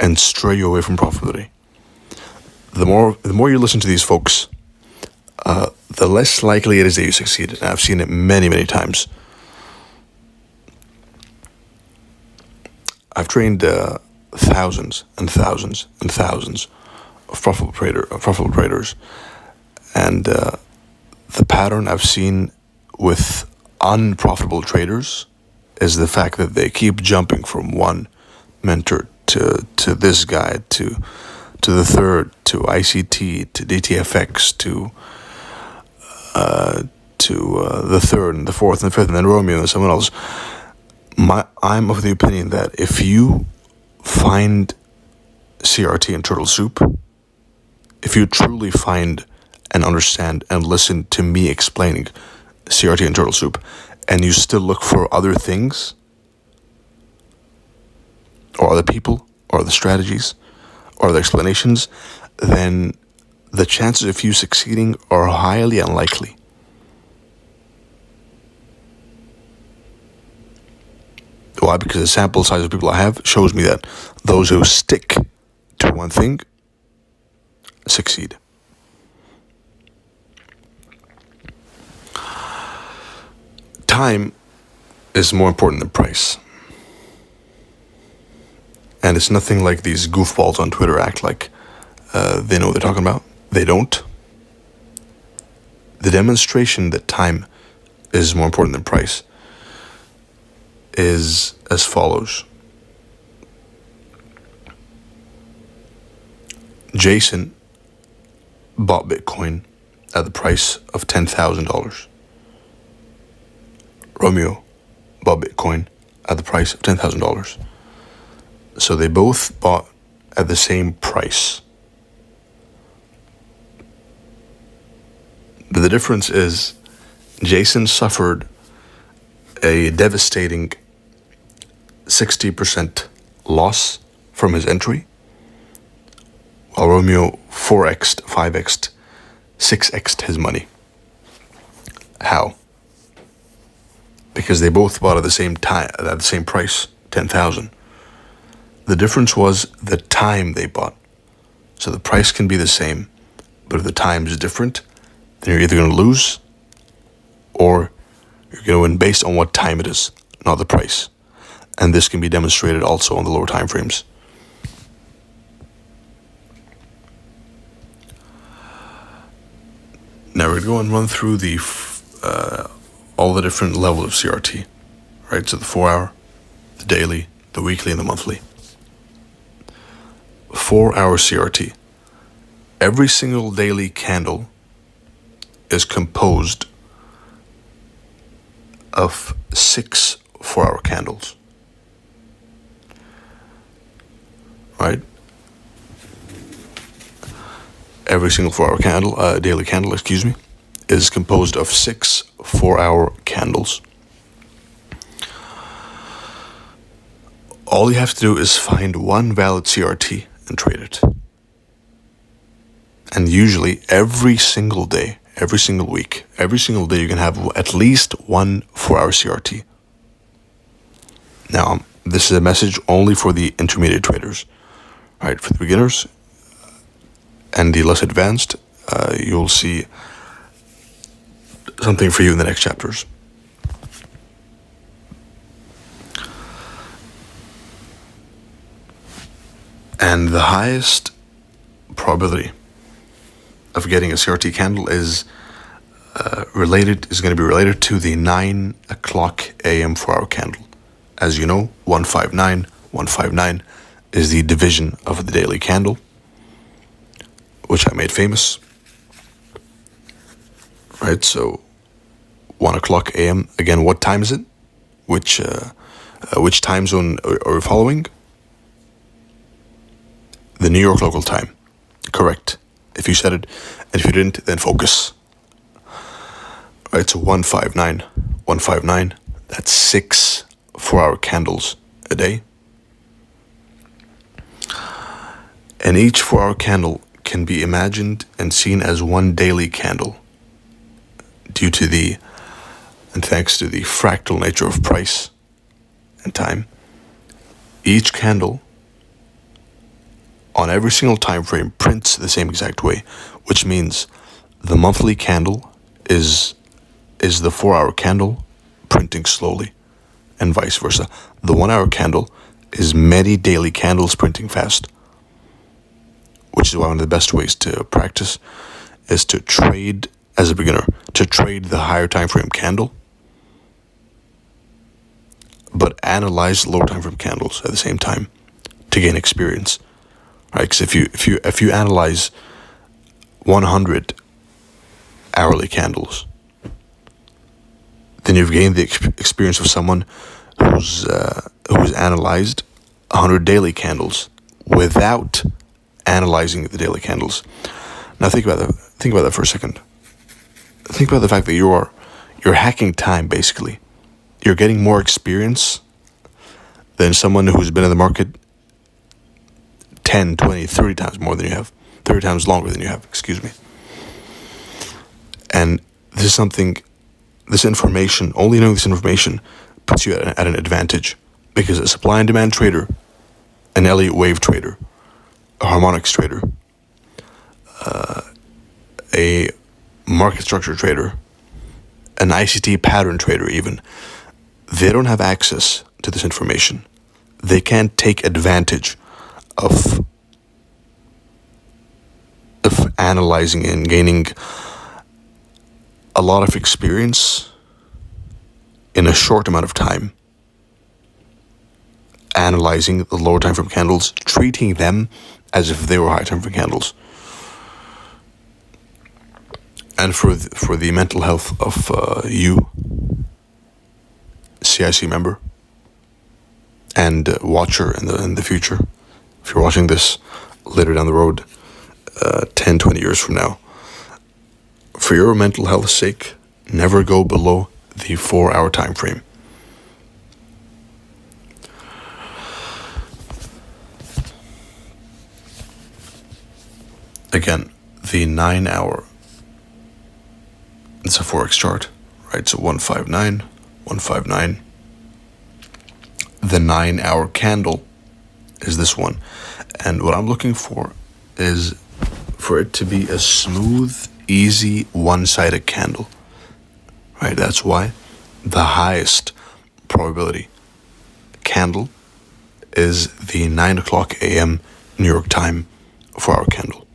and stray you away from profitability. The more you listen to these folks, the less likely it is that you succeed. And I've seen it many, many times. I've trained thousands and thousands and thousands of profitable traders, and the pattern I've seen with unprofitable traders is the fact that they keep jumping from one mentor to this guy to the third, to ICT, to DTFX, to the third and the fourth and the fifth, and then Romeo and someone else. I'm of the opinion that if you find CRT in turtle soup, if you truly find and understand and listen to me explaining CRT and turtle soup, and you still look for other things, or other people, or other strategies, or other explanations, then the chances of you succeeding are highly unlikely. Why? Because the sample size of people I have shows me that those who stick to one thing succeed. Time is more important than price. And it's nothing like these goofballs on Twitter act like they know what they're talking about. They don't. The demonstration that time is more important than price is as follows. Jason bought Bitcoin at the price of $10,000. Romeo bought Bitcoin at the price of $10,000. So they both bought at the same price. But the difference is Jason suffered a devastating 60% loss from his entry, while Romeo 4x'd, 5x'd, 6x'd his money. How? Because they both bought at the same time, at the same price, 10,000. The difference was the time they bought. So the price can be the same, but if the time is different, then you're either going to lose or you're going to win based on what time it is, not the price. And this can be demonstrated also on the lower time frames. Now we're going to go and run through the all the different levels of CRT, right? So the 4-hour, the daily, the weekly, and the monthly. 4-hour CRT. Every single daily candle is composed of 6 4-hour candles, right? Every single 4-hour candle, daily candle, is composed of 6 4-hour candles. All you have to do is find one valid CRT and trade it. And usually every single day, every single week, every single day you can have at least one 4-hour CRT. Now, this is a message only for the intermediate traders, right? For the beginners and the less advanced, you'll see something for you in the next chapters. And the highest probability of getting a CRT candle is going to be related to the 9 o'clock a.m. 4-hour candle. As you know, 159 is the division of the daily candle, which I made famous. Right, so 1 o'clock a.m. Again, what time is it? Which time zone are we following? The New York local time. Correct. If you said it, and if you didn't, then focus. Right, so 159. That's 6 4-hour candles a day. And each 4-hour candle can be imagined and seen as one daily candle due to and thanks to the fractal nature of price and time. Each candle on every single time frame prints the same exact way, which means the monthly candle is the 4-hour candle printing slowly, and vice versa. The 1-hour candle is many daily candles printing fast, which is why one of the best ways to practice is to trade, as a beginner, to trade the higher time frame candle, but analyze the lower time frame candles at the same time to gain experience. Right, because if you analyze 100 hourly candles, then you've gained the experience of someone who's analyzed 100 daily candles without analyzing the daily candles. Now think about that. Think about that for a second. Think about the fact that you're hacking time. Basically, you're getting more experience than someone who's been in the market 10, 20, 30 times more than you have, 30 times longer than you have, And this information, only knowing this information puts you at an advantage, because a supply and demand trader, an Elliott wave trader, a harmonics trader, a market structure trader, an ICT pattern trader even, they don't have access to this information. They can't take advantage of analyzing and gaining a lot of experience in a short amount of time, analyzing the lower time frame candles, treating them as if they were high time frame candles. And for the mental health of you, CIC member and watcher in the future, if you're watching this later down the road, 10, 20 years from now, for your mental health's sake, never go below the 4-hour time frame. Again, the 9-hour, it's a Forex chart, right? So 159. The 9-hour candle is this one. And what I'm looking for is for it to be a smooth, easy, one-sided candle, right? That's why the highest probability. Candle is the 9 o'clock a.m. New York time for our candle.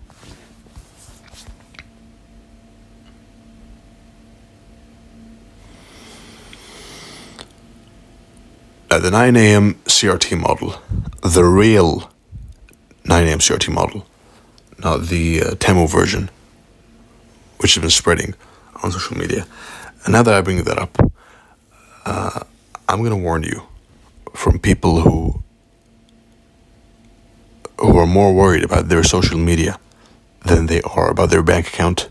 Now, the 9 a.m. CRT model, the real 9 a.m. CRT model, not the Temu version, which has been spreading on social media. And now that I bring that up, I'm going to warn you from people who are more worried about their social media than they are about their bank account.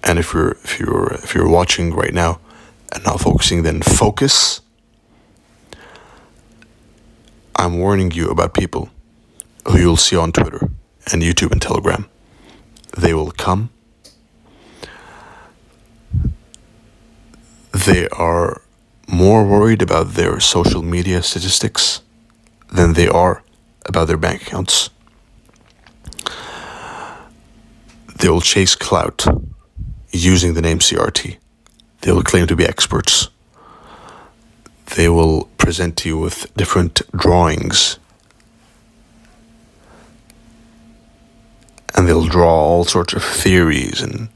And if you're watching right now and not focusing, then focus. I'm warning you about people who you'll see on Twitter and YouTube and Telegram. They will come. They are more worried about their social media statistics than they are about their bank accounts. They will chase clout using the name CRT. They will claim to be experts. They will present to you with different drawings. And they'll draw all sorts of theories and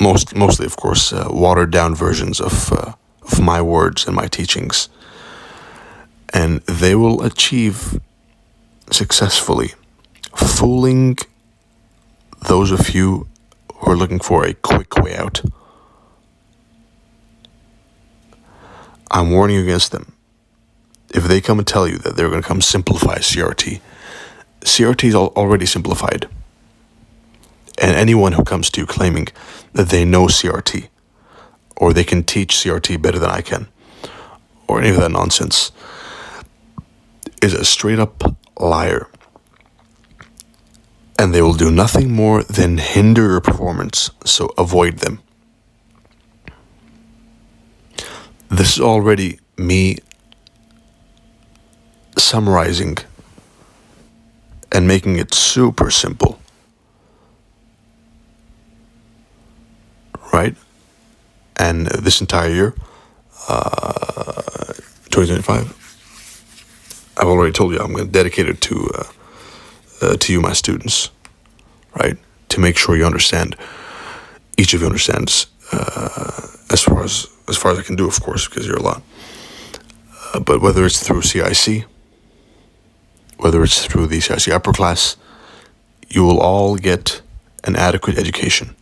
mostly, of course, watered down versions of my words and my teachings. And they will achieve successfully fooling those of you who are looking for a quick way out. I'm warning you against them. If they come and tell you that they're going to come simplify CRT, CRT is already simplified. And anyone who comes to you claiming that they know CRT, or they can teach CRT better than I can, or any of that nonsense, is a straight up liar. And they will do nothing more than hinder your performance, so avoid them. This is already me summarizing and making it super simple. Right? And this entire year, 2025, I've already told you I'm going to dedicate it to you, my students, right? To make sure you understand, each of you understands, as far as I can do, of course, because you're a lot. But whether it's through CIC, whether it's through the CIC upper class, you will all get an adequate education,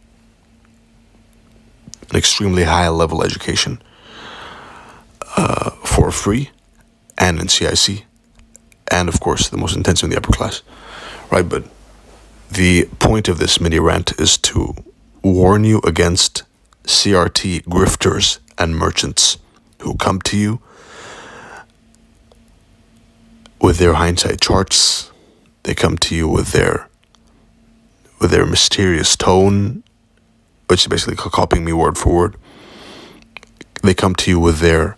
an extremely high level education, for free, and in CIC, and of course the most intensive in the upper class, right? But the point of this mini rant is to warn you against CRT grifters and merchants who come to you with their hindsight charts. They come to you with their mysterious tone, which is basically copying me word for word. They come to you with their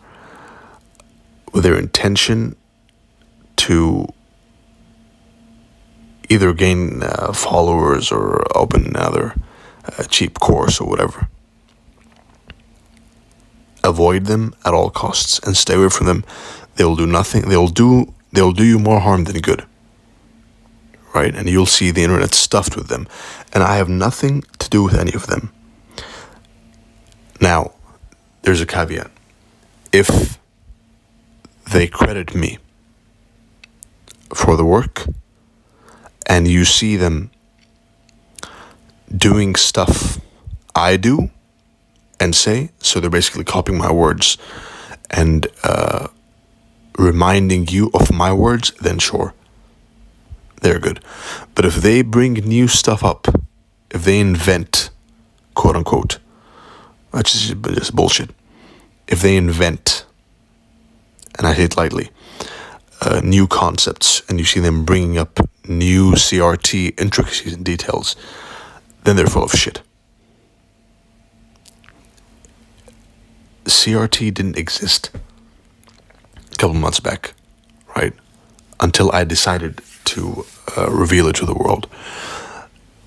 intention to either gain followers or open another cheap course or whatever. Avoid them at all costs and stay away from them. They will do nothing. They'll do you more harm than good. Right? And you'll see the internet stuffed with them. And I have nothing to do with any of them. Now, there's a caveat. If they credit me for the work and you see them doing stuff I do and say, so they're basically copying my words and reminding you of my words, then sure, they're good. But if they bring new stuff up, if they invent, quote unquote, which is just bullshit, if they invent, and I say it lightly, new concepts, and you see them bringing up new CRT intricacies and details, then they're full of shit. CRT didn't exist a couple months back, right? Until I decided to reveal it to the world.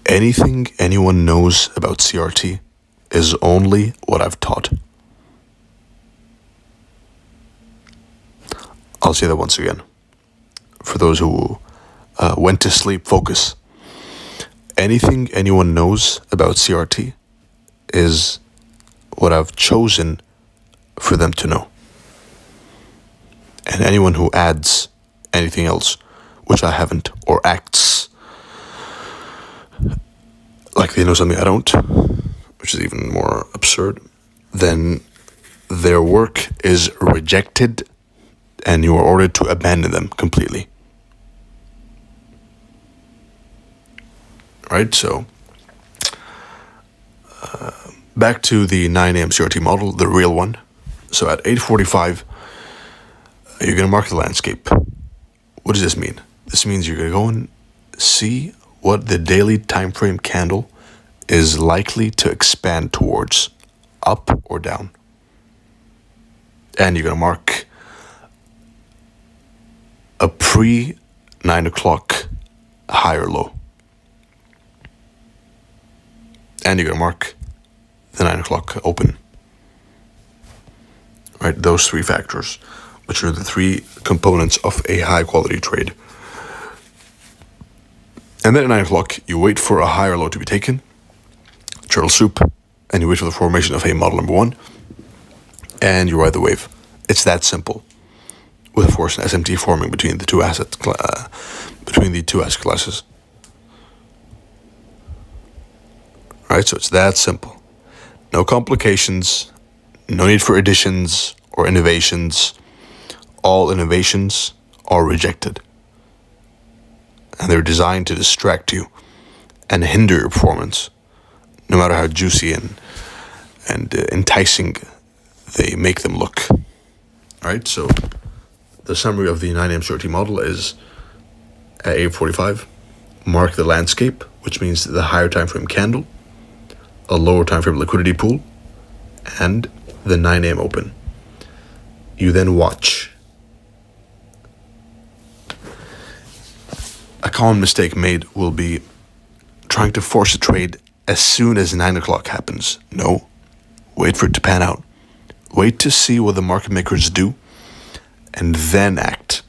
Anything anyone knows about CRT is only what I've taught. I'll say that once again. For those who went to sleep, focus. Anything anyone knows about CRT is what I've chosen for them to know. And anyone who adds anything else, which I haven't, or acts like they know something I don't, which is even more absurd, then their work is rejected and you are ordered to abandon them completely. Right, so back to the 9 a.m. CRT model, the real one. So at 8:45, you're going to mark the landscape. What does this mean? This means you're going to go and see what the daily time frame candle is likely to expand towards, up or down. And you're going to mark a pre-9 o'clock high or low. And you're going to mark the 9 o'clock open. Right, those three factors, which are the three components of a high quality trade. And then at 9 o'clock, you wait for a high or low to be taken, turtle soup, and you wait for the formation of a model number one, and you ride the wave. It's that simple. With, of course, an SMT forming between the two asset classes. Right, so it's that simple. No complications, no need for additions or innovations. All innovations are rejected. And they're designed to distract you and hinder your performance, no matter how juicy and enticing they make them look. Right, so the summary of the 9 a.m. CRT model is at 8:45, mark the landscape, which means the higher time frame candle, a lower time frame liquidity pool, and the 9 a.m. open. You then watch. A common mistake made will be trying to force a trade as soon as 9 o'clock happens. No, wait for it to pan out. Wait to see what the market makers do, and then act.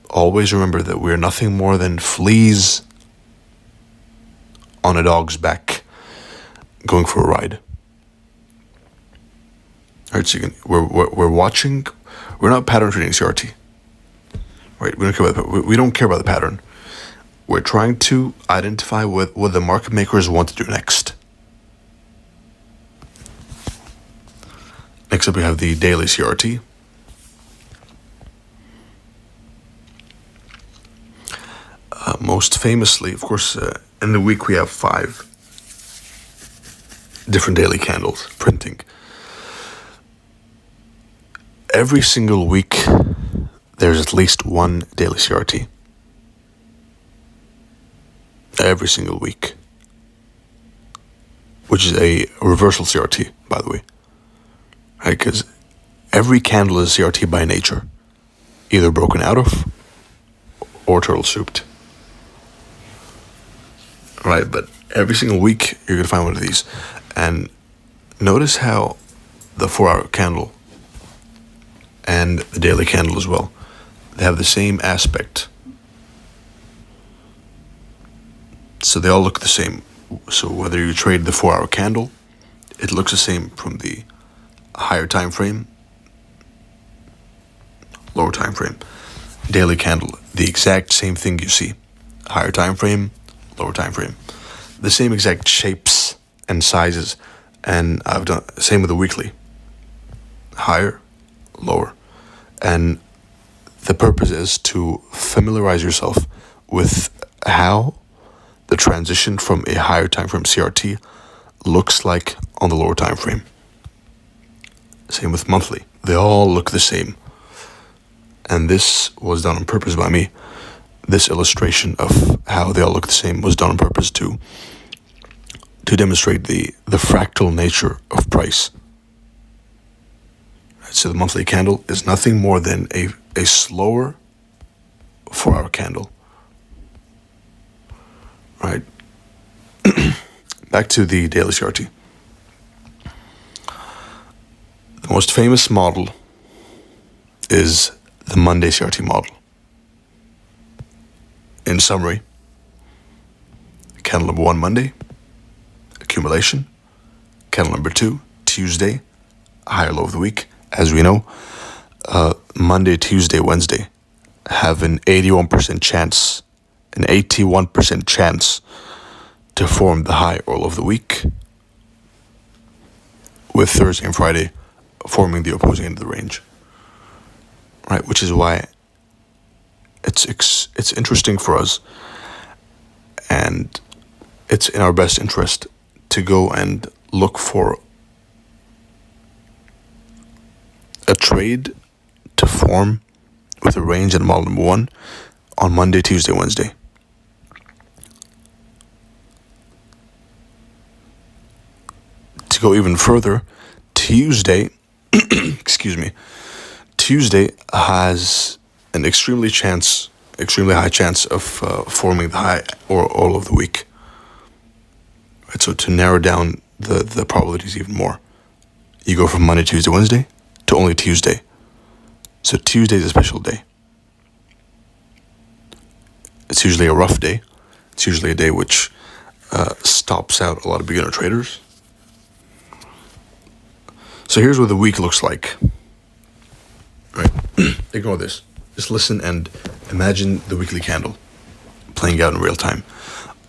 Always remember that we're nothing more than fleas on a dog's back, going for a ride. All right, so we're watching. We're not pattern trading CRT. Right, we don't care about the pattern. We're trying to identify what the market makers want to do next. Next up, we have the daily CRT. Most famously, of course, in the week we have 5 different daily candles printing. Every single week, there's at least one daily CRT. Every single week. Which is a reversal CRT, by the way. Right, because every candle is a CRT by nature. Either broken out of or turtle souped. Right, but every single week you're going to find one of these. And notice how the 4-hour candle and the daily candle as well, they have the same aspect. So they all look the same. So whether you trade the 4-hour candle, it looks the same from the higher time frame, lower time frame. Daily candle, the exact same thing you see. Higher time frame, lower time frame. The same exact shapes and sizes. And I've done the same with the weekly. Higher, lower. And the purpose is to familiarize yourself with how the transition from a higher time frame CRT looks like on the lower time frame. Same with monthly. They all look the same. And this was done on purpose by me. This illustration of how they all look the same was done on purpose to demonstrate the fractal nature of price. So the monthly candle is nothing more than a slower 4-hour candle. Right. Back to the daily CRT. The most famous model is the Monday CRT model. In summary, candle number 1, Monday, accumulation. Candle number 2, Tuesday, higher low of the week. As we know, Monday, Tuesday, Wednesday have an 81% chance to form the high or low of the week, with Thursday and Friday forming the opposing end of the range. Right, which is why it's interesting for us, and it's in our best interest to go and look for a trade to form with a range and model number 1 on Monday, Tuesday, Wednesday. To go even further, Tuesday Tuesday has an extremely high chance of forming the high or all of the week. Right, so to narrow down the probabilities even more, you go from Monday, Tuesday, Wednesday to only Tuesday. So Tuesday is a special day. It's usually a rough day. It's usually a day which stops out a lot of beginner traders. So here's what the week looks like. Right, ignore this. Just listen and imagine the weekly candle playing out in real time.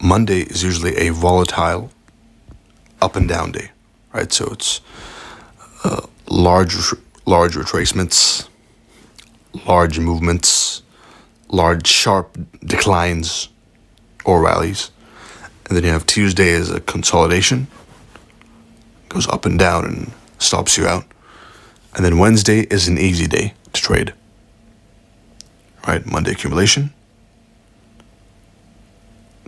Monday is usually a volatile up and down day, right? So it's large retracements, large movements, large sharp declines or rallies. And then you have Tuesday as a consolidation, goes up and down and stops you out. And then Wednesday is an easy day to trade. Right? Monday accumulation,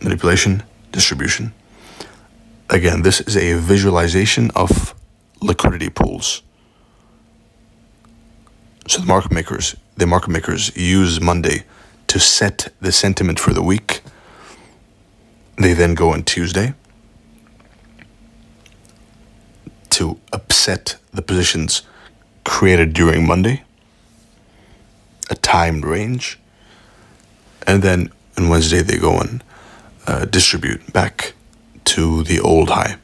manipulation, distribution. Again, this is a visualization of liquidity pools. So the market makers use Monday to set the sentiment for the week. They then go on Tuesday to upset the positions created during Monday, a timed range, and then on Wednesday they go and distribute back to the old high.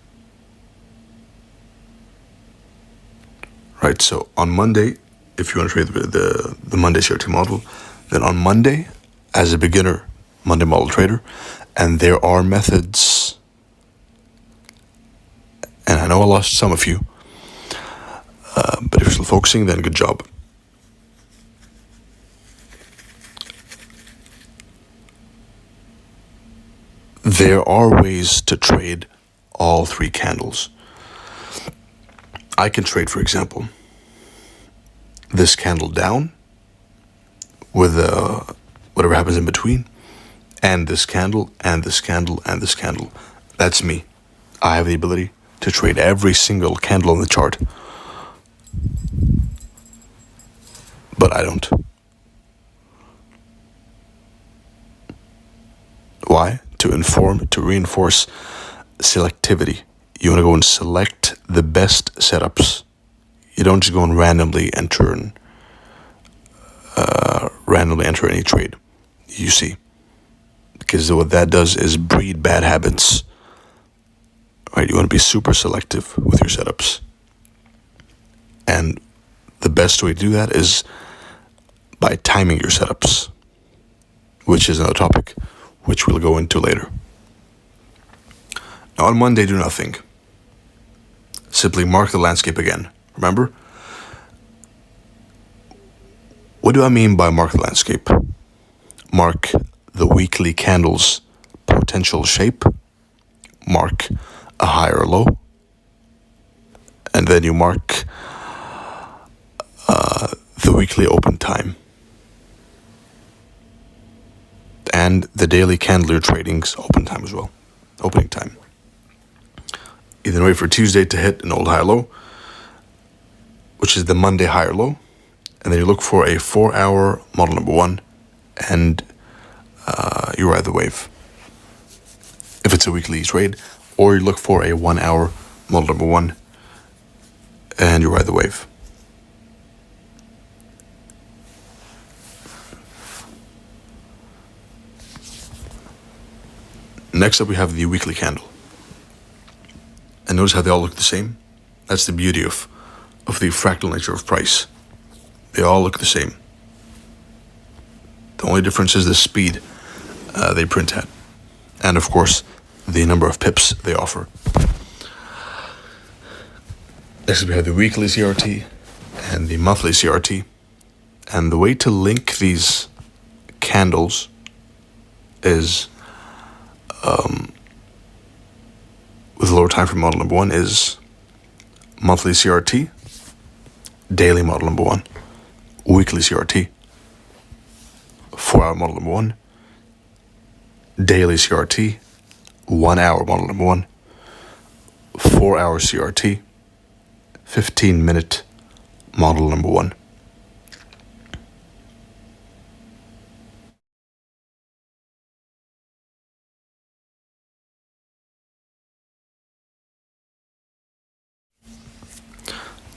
Right, so on Monday, if you want to trade the Monday CRT model, then on Monday, as a beginner Monday model trader, and there are methods, and I know I lost some of you, but if you're still focusing, then good job. There are ways to trade all 3 candles. I can trade, for example, this candle down with whatever happens in between, and this candle, and this candle, and this candle. That's me. I have the ability to trade every single candle on the chart. But I don't. Why? To reinforce selectivity. You want to go and select the best setups. You don't just go and randomly enter any trade you see. Because what that does is breed bad habits. Right? You want to be super selective with your setups. And the best way to do that is by timing your setups, which is another topic which we'll go into later. Now on Monday, do nothing. Simply mark the landscape again. Remember? What do I mean by mark the landscape? Mark the weekly candle's potential shape, mark a high or low, and then you mark the weekly open time and the daily candle you're trading's opening time. You then wait for Tuesday to hit an old high or low, which is the Monday high or low, and then you look for a 4-hour model number 1, and you ride the wave. If it's a weekly trade, or you look for a 1-hour model number 1, and you ride the wave. Next up, we have the weekly candle. And notice how they all look the same? That's the beauty of the fractal nature of price. They all look the same. The only difference is the speed they print at. And of course, the number of pips they offer. Next we have the weekly CRT and the monthly CRT. And the way to link these candles is with lower time frame model number 1 is monthly CRT, daily model number 1, weekly CRT, 4-hour model number 1, daily CRT, 1-hour model number 1, 4-hour CRT, 15-minute model number 1.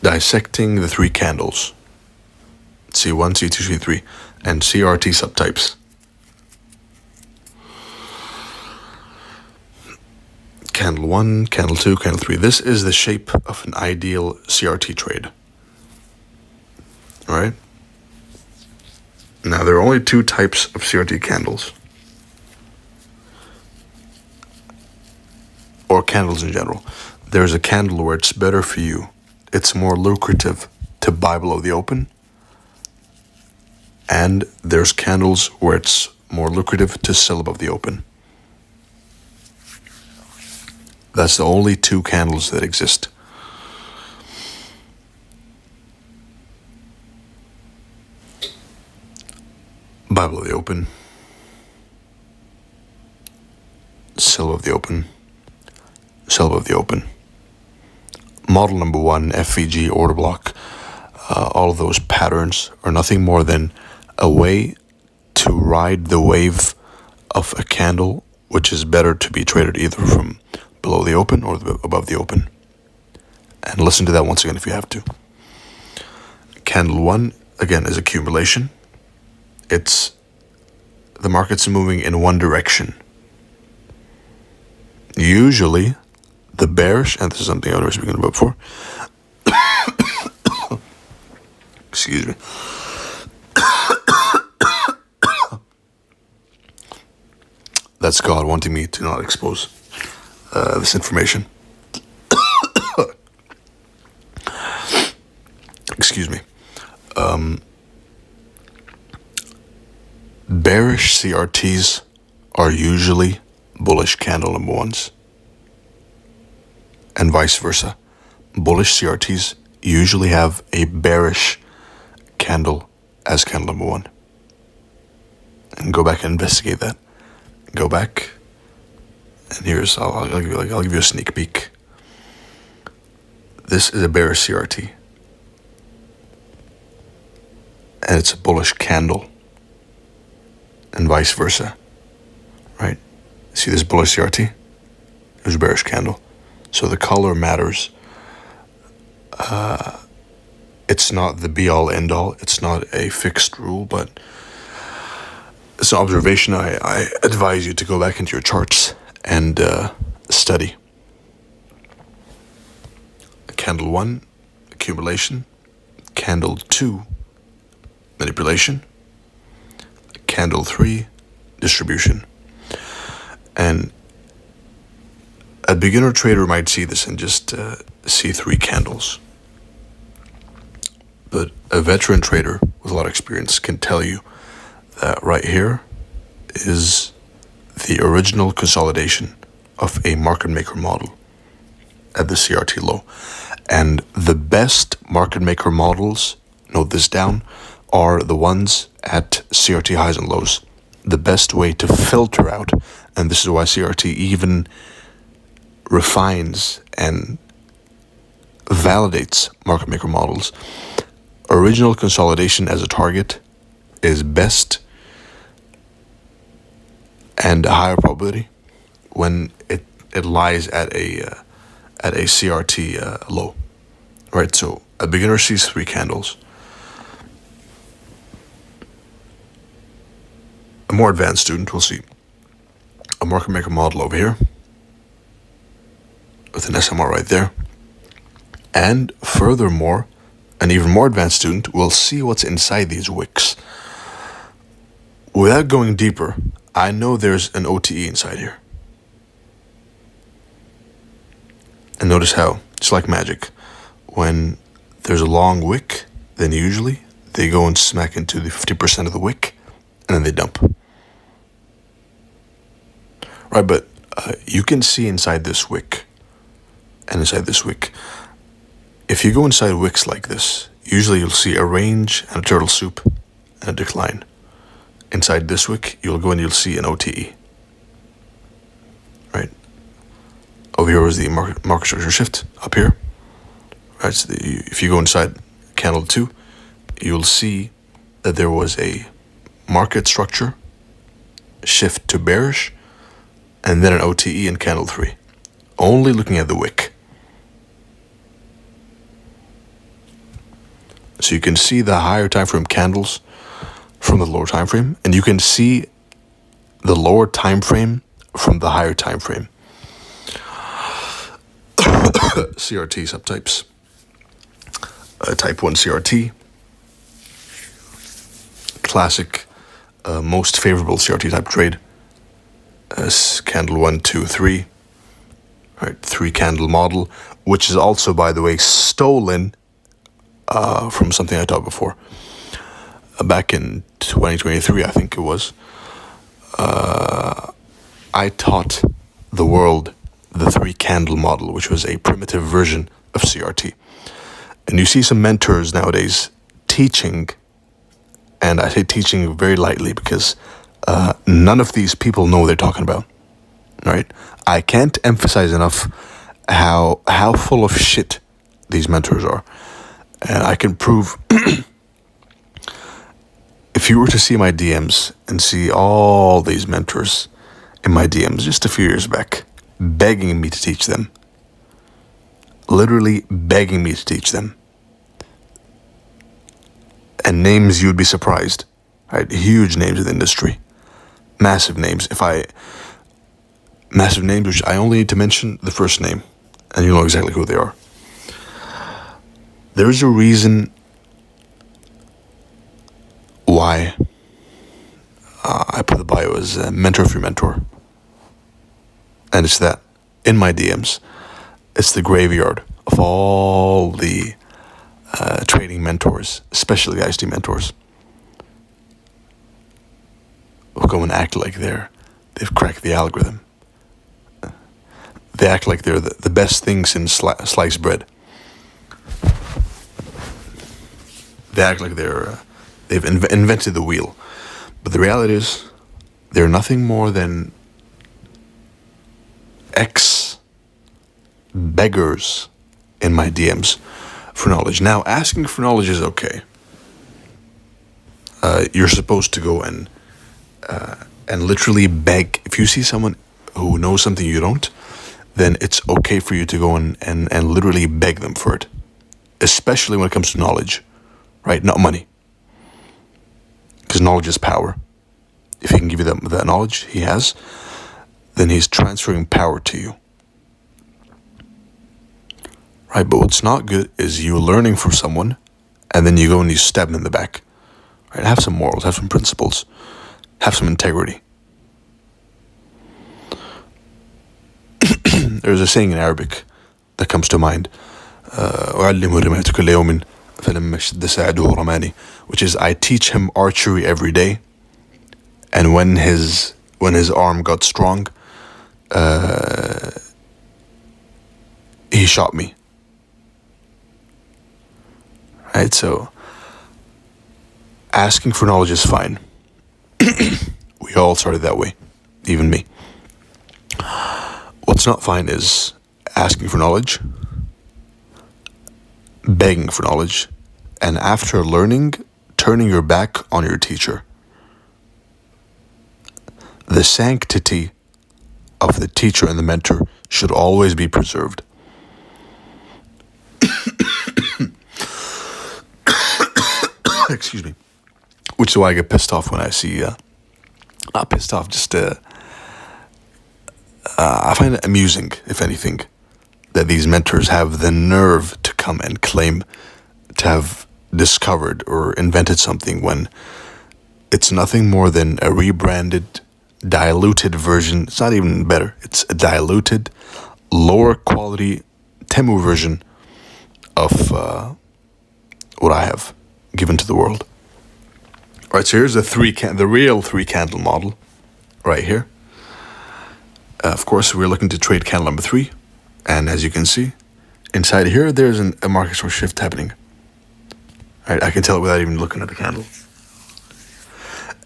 Dissecting the 3 candles, C1, C2, C3, and CRT subtypes. Candle 1, candle 2, candle 3. This is the shape of an ideal CRT trade. Alright? Now, there are only 2 types of CRT candles. Or candles in general. There's a candle where it's better for you. It's more lucrative to buy below the open. And there's candles where it's more lucrative to sell above the open. That's the only 2 candles that exist. Buy below the open. Sell above the open. Sell above the open. Model number 1, FVG, order block, all of those patterns are nothing more than a way to ride the wave of a candle, which is better to be traded either from below the open or above the open. And listen to that once again if you have to. Candle 1, again, is accumulation. It's the market's moving in one direction. Usually, the bearish, and this is something I was speaking about before. Excuse me. That's God wanting me to not expose this information. Excuse me. Bearish CRTs are usually bullish candle number 1s. And vice versa. Bullish CRTs usually have a bearish candle as candle number 1. And go back and investigate that. Go back, and here's I'll give you a sneak peek. This is a bearish CRT, and it's a bullish candle, and vice versa, right? See this bullish CRT? There's a bearish candle, so the color matters. It's not the be-all, end-all. It's not a fixed rule, but it's an observation. I advise you to go back into your charts and study. Candle 1, accumulation. Candle 2, manipulation. Candle 3, distribution. And a beginner trader might see this and just see 3 candles. But a veteran trader with a lot of experience can tell you that right here is the original consolidation of a market maker model at the CRT low. And the best market maker models, note this down, are the ones at CRT highs and lows. The best way to filter out, and this is why CRT even refines and validates market maker models. Original consolidation as a target is best and a higher probability when it lies at a CRT low, right? So a beginner sees 3 candles. A more advanced student will see a market maker model over here with an SMR right there. And furthermore, an even more advanced student will see what's inside these wicks. Without going deeper, I know there's an OTE inside here. And notice how, just like magic, when there's a long wick, then usually they go and smack into the 50% of the wick, and then they dump. Right, but you can see inside this wick, and inside this wick, if you go inside wicks like this, usually you'll see a range and a turtle soup and a decline. Inside this wick, you'll go and you'll see an OTE. Right? Over here was the market structure shift, up here. Right, so if you go inside candle 2, you'll see that there was a market structure shift to bearish, and then an OTE in candle 3. Only looking at the wick. So you can see the higher time frame candles from the lower time frame, and you can see the lower time frame from the higher time frame. CRT subtypes. Type 1 CRT. Classic, most favorable CRT type trade. Candle 1, 2, 3. Right, 3 candle model, which is also, by the way, stolen from something I taught before. Back in 2023, I think it was. I taught the world the 3 candle model, which was a primitive version of CRT. And you see some mentors nowadays teaching, and I say teaching very lightly because none of these people know what they're talking about. Right? I can't emphasize enough how full of shit these mentors are. And I can prove, if you were to see my DMs and see all these mentors in my DMs just a few years back, begging me to teach them, literally begging me to teach them, and names you'd be surprised, right? Huge names in the industry, massive names. Massive names which I only need to mention the first name, and you'll know exactly who they are. There's a reason why I put the bio as mentor for your mentor. And it's that, in my DMs, it's the graveyard of all the trading mentors, especially the ICT mentors, who go and act like they've cracked the algorithm. They act like they're the best thing since sliced bread. They act like they've invented the wheel. But the reality is, they're nothing more than ex-beggars in my DMs for knowledge. Now, asking for knowledge is okay. You're supposed to go and literally beg. If you see someone who knows something you don't, then it's okay for you to go and literally beg them for it. Especially when it comes to knowledge, right? Not money. Because knowledge is power. If he can give you that knowledge he has, then he's transferring power to you. Right, but what's not good is you learning from someone, and then you go and you stab them in the back. Right, have some morals, have some principles, have some integrity. There's a saying in Arabic that comes to mind, which is, I teach him archery every day, and when his arm got strong, he shot me. Right, so asking for knowledge is fine. We all started that way, even me. What's not fine is asking for knowledge, begging for knowledge, and after learning, turning your back on your teacher. The sanctity of the teacher and the mentor should always be preserved. Excuse me. Which is why I get pissed off when I see, not pissed off, just I find it amusing, if anything, that these mentors have the nerve to come and claim to have discovered or invented something when it's nothing more than a rebranded, diluted version. It's not even better. It's a diluted, lower quality Temu version of what I have given to the world. All right, so here's the real 3-candle model right here. Of course, we're looking to trade candle number 3. And as you can see, inside here, there's a market source shift happening. All right, I can tell it without even looking at the candle.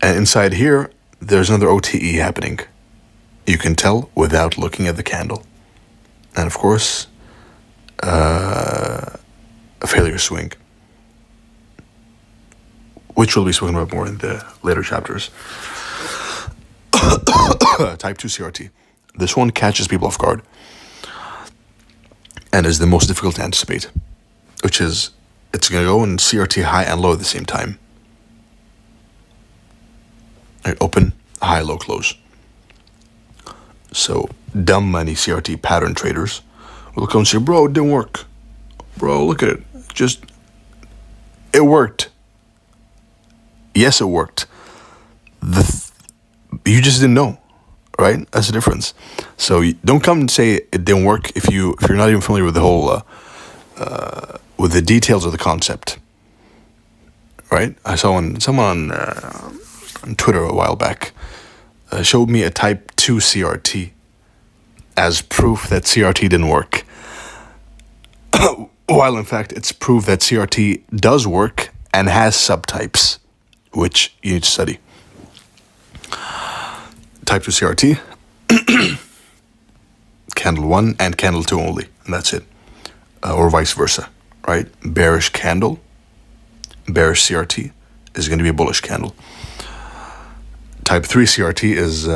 And inside here, there's another OTE happening. You can tell without looking at the candle. And of course, a failure swing, which will be spoken about more in the later chapters. Type 2 CRT. This one catches people off guard and is the most difficult to anticipate, which is it's going to go in CRT high and low at the same time. Right, open, high, low, close. So dumb money CRT pattern traders will come and say, bro, it didn't work. Bro, look at it. It worked. Yes, it worked. You just didn't know, right? That's the difference. So don't come and say it didn't work if you're not even familiar with the whole with the details of the concept, right? I saw someone on Twitter a while back showed me a type 2 CRT as proof that CRT didn't work, while in fact it's proof that CRT does work and has subtypes, which you need to study. Type 2 CRT, candle 1 and candle 2 only, and that's it. Or vice versa, right? Bearish candle, bearish CRT is going to be a bullish candle. Type 3 CRT is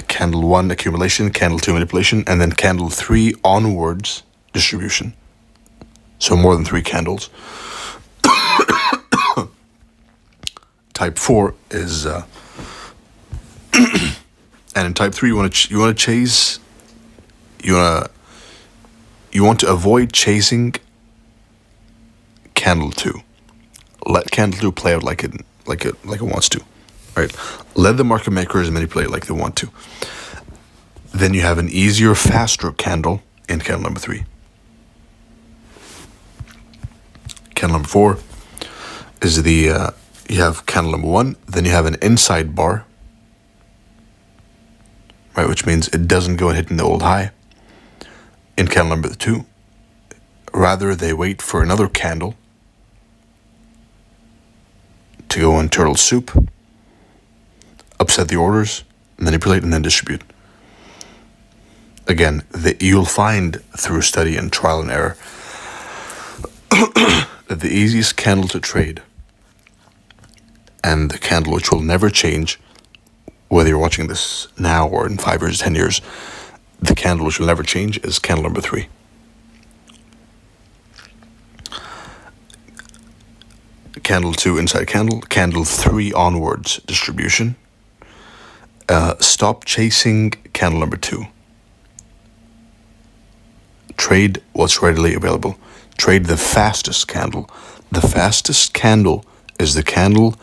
candle 1 accumulation, candle 2 manipulation, and then candle 3 onwards distribution. So more than 3 candles. Type 4 is and in type 3 you want to chase, you want to avoid chasing candle 2. Let candle 2 play out like it wants to. Right? Let the market makers manipulate like they want to. Then you have an easier, faster candle in candle number 3. Candle number 4 is you have candle number 1, then you have an inside bar, right, which means it doesn't go and hit in the old high. In candle number 2, rather they wait for another candle to go in turtle soup, upset the orders, manipulate, and then distribute. Again, you'll find through study and trial and error that the easiest candle to trade and the candle which will never change, whether you're watching this now or in 5 years, 10 years, the candle which will never change is candle number 3. Candle 2 inside candle, candle 3 onwards distribution. Stop chasing candle number 2. Trade what's readily available. Trade the fastest candle. The fastest candle is the candle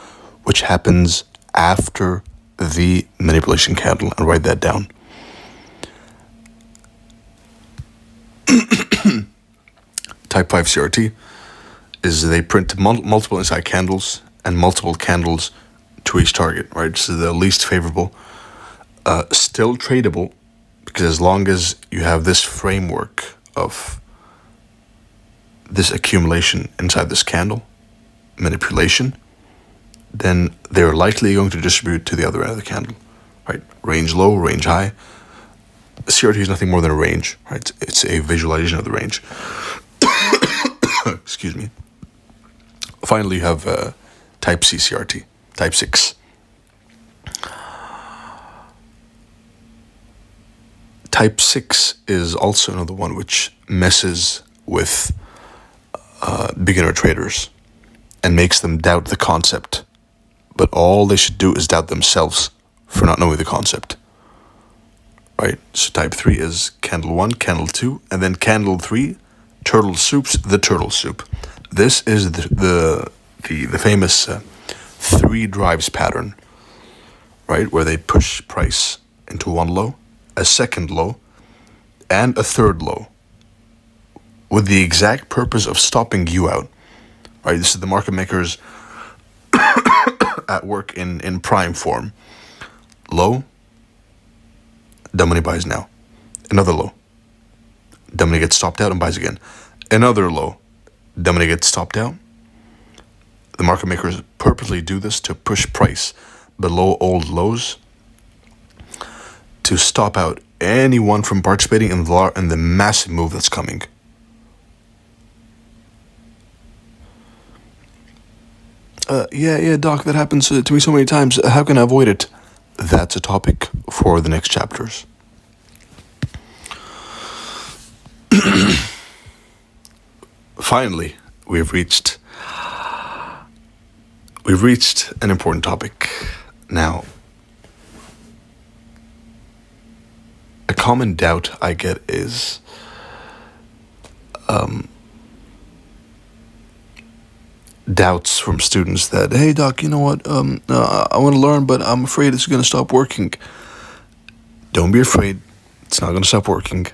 which happens after the manipulation candle, and write that down. Type 5 CRT is they print multiple inside candles and multiple candles to each target, right? So the least favorable, still tradable, because as long as you have this framework of this accumulation inside this candle, manipulation, then they're likely going to distribute to the other end of the candle, right? Range low, range high. CRT is nothing more than a range, right? It's a visualization of the range. Excuse me. Finally, you have type C CRT, type 6. Type 6 is also another one which messes with beginner traders and makes them doubt the concept. But all they should do is doubt themselves for not knowing the concept. right? So type 3 is candle 1, candle 2, and then candle 3, turtle soups, the turtle soup. This is the famous 3 drives pattern, right? Where they push price into one low, a second low, and a third low, with the exact purpose of stopping you out, right? This is the market makers at work in prime form. Low, dumb money buys now. Another low, dumb money gets stopped out and buys again. Another low, dumb money gets stopped out. The market makers purposely do this to push price below old lows, to stop out anyone from participating in the massive move that's coming. Yeah, Doc, that happens to me so many times. How can I avoid it? That's a topic for the next chapters. Finally, we've reached an important topic. Now, a common doubt I get is doubts from students that, hey Doc, you know what, I want to learn, but I'm afraid it's going to stop working. Don't be afraid. It's not going to stop working.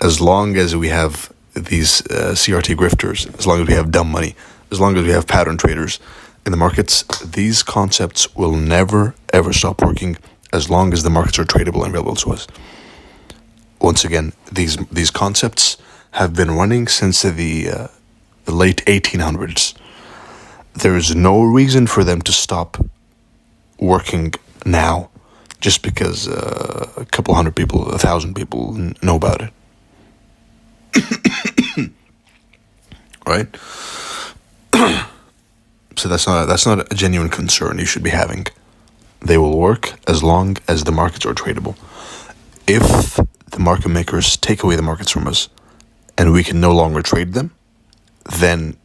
As long as we have these CRT grifters, as long as we have dumb money, as long as we have pattern traders in the markets, these concepts will never ever stop working as long as the markets are tradable and available to us. Once again, these concepts have been running since the late 1800s. There is no reason for them to stop working now just because a couple hundred people, 1,000 people know about it. Right? So that's not a genuine concern you should be having. They will work as long as the markets are tradable. If the market makers take away the markets from us and we can no longer trade them, then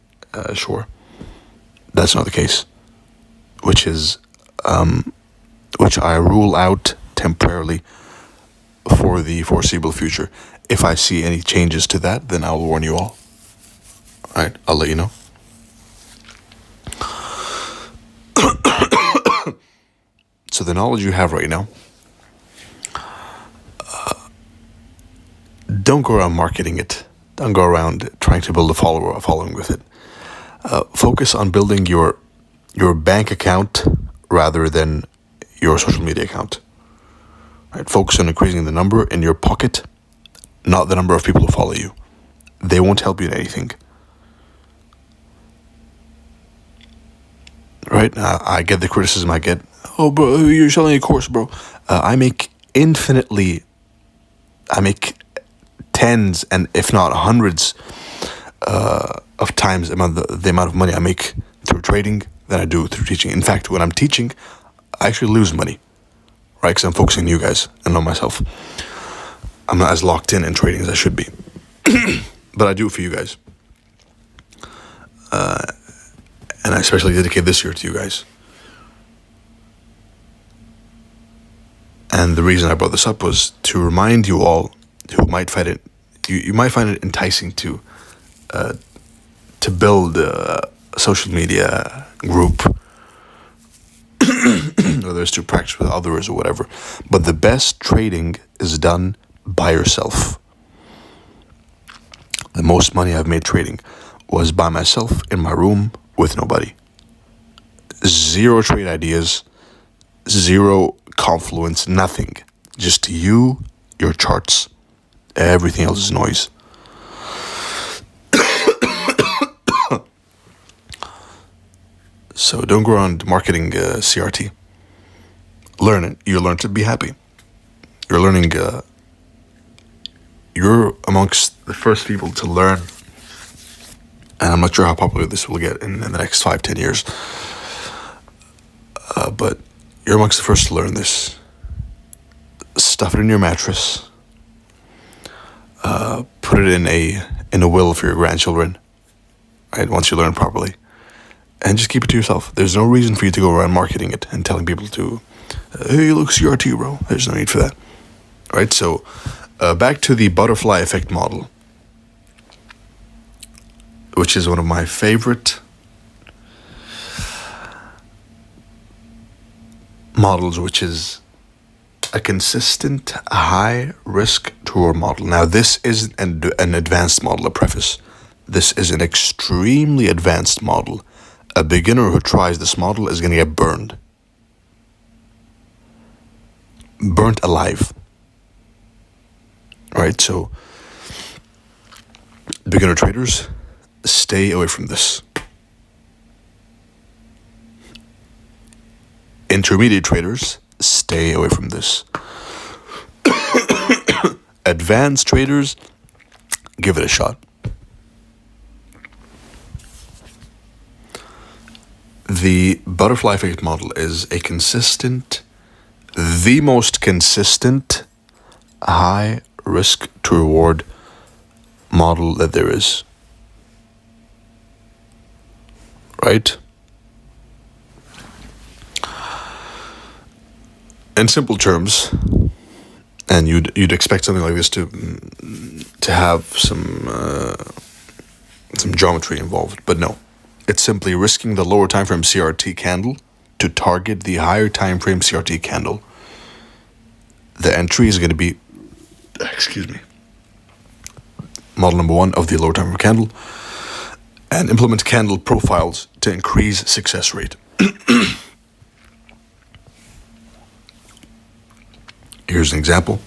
sure. That's not the case, which I rule out temporarily for the foreseeable future. If I see any changes to that, then I'll warn you all. All right, I'll let you know. So the knowledge you have right now, don't go around marketing it. Don't go around trying to build a following with it. Focus on building your bank account rather than your social media account. Right? Focus on increasing the number in your pocket, not the number of people who follow you. They won't help you in anything. Right? I get the criticism I get. Oh, bro, you're selling a course, bro. I make tens and if not hundreds of times the amount of money I make through trading than I do through teaching. In fact, when I'm teaching, I actually lose money, right? Because I'm focusing on you guys and not myself. I'm not as locked in trading as I should be. But I do it for you guys. And I especially dedicate this year to you guys. And the reason I brought this up was to remind you all who might find it, you might find it enticing to build a social media group, whether it's to practice with others or whatever. But the best trading is done by yourself. The most money I've made trading was by myself in my room with nobody. Zero trade ideas, zero confluence, nothing. Just you, your charts. Everything else is noise. So don't go around marketing CRT. Learn it. You learn to be happy. You're learning. You're amongst the first people to learn. And I'm not sure how popular this will get in the next 5-10 years. But you're amongst the first to learn this. Stuff it in your mattress. Put it in a will for your grandchildren. Right, once you learn properly. And just keep it to yourself. There's no reason for you to go around marketing it and telling people to, hey, look, CRT, bro. There's no need for that. right? So back to the butterfly effect model, which is one of my favorite models, which is a consistent high risk to reward model. Now, this isn't an advanced model, a preface. This is an extremely advanced model. A beginner who tries this model is going to get burned. Burnt alive. Right? So, beginner traders, stay away from this. Intermediate traders, stay away from this. Advanced traders, give it a shot. The butterfly effect model is a consistent, the most consistent high risk to reward model that there is. Right? In simple terms, and you'd expect something like this to have some geometry involved, but no. It's simply risking the lower time frame CRT candle to target the higher time frame CRT candle. The entry is going to be, model number 1 of the lower time frame candle, and implement candle profiles to increase success rate. Here's an example.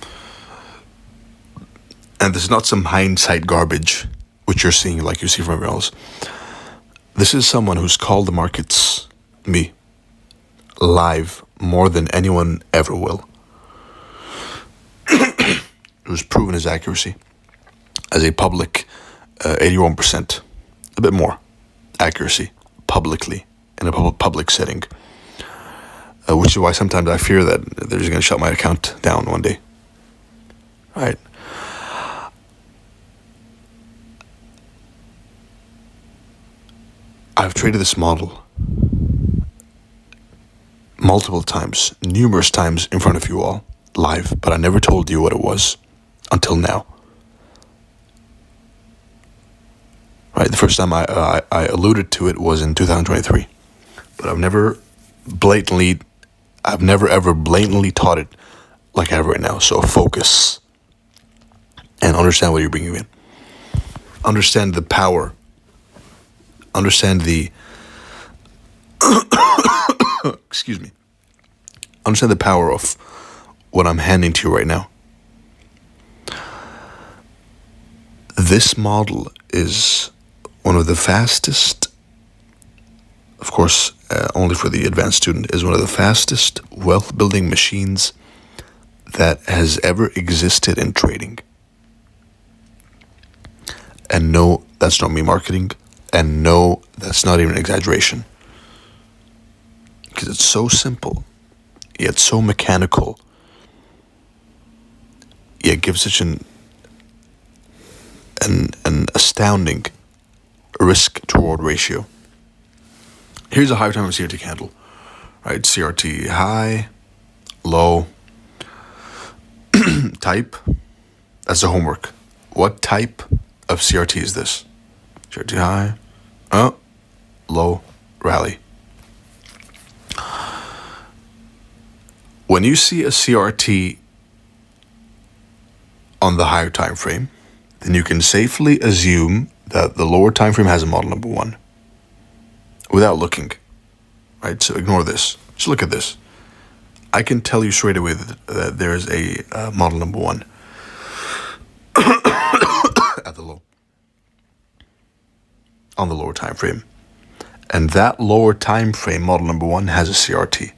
And this is not some hindsight garbage, which you're seeing like you see from everyone else. This is someone who's called the markets, me, live more than anyone ever will. Who's proven his accuracy as a public 81%, a bit more accuracy publicly in a public setting. Which is why sometimes I fear that they're just going to shut my account down one day. Right? I've traded this model multiple times, numerous times in front of you all, live, but I never told you what it was until now. Right? The first time I alluded to it was in 2023, but I've never ever blatantly taught it like I have right now. So focus and understand what you're bringing in. Understand the power. Understand the excuse me. Understand the power of what I'm handing to you right now. This model is one of the fastest, of course, only for the advanced student, is one of the fastest wealth building machines that has ever existed in trading. And no, that's not me marketing. And no, that's not even an exaggeration. Because it's so simple, yet so mechanical, yet gives such an astounding risk to reward ratio. Here's a high time of CRT candle, right? CRT high, low, type. That's the homework. What type of CRT is this? CRT high, low, rally. When you see a CRT on the higher time frame, then you can safely assume that the lower time frame has a model number 1 without looking, right? So ignore this. Just look at this. I can tell you straight away that there is a model number 1 at the low, on the lower time frame. And that lower time frame, model number 1, has a CRT.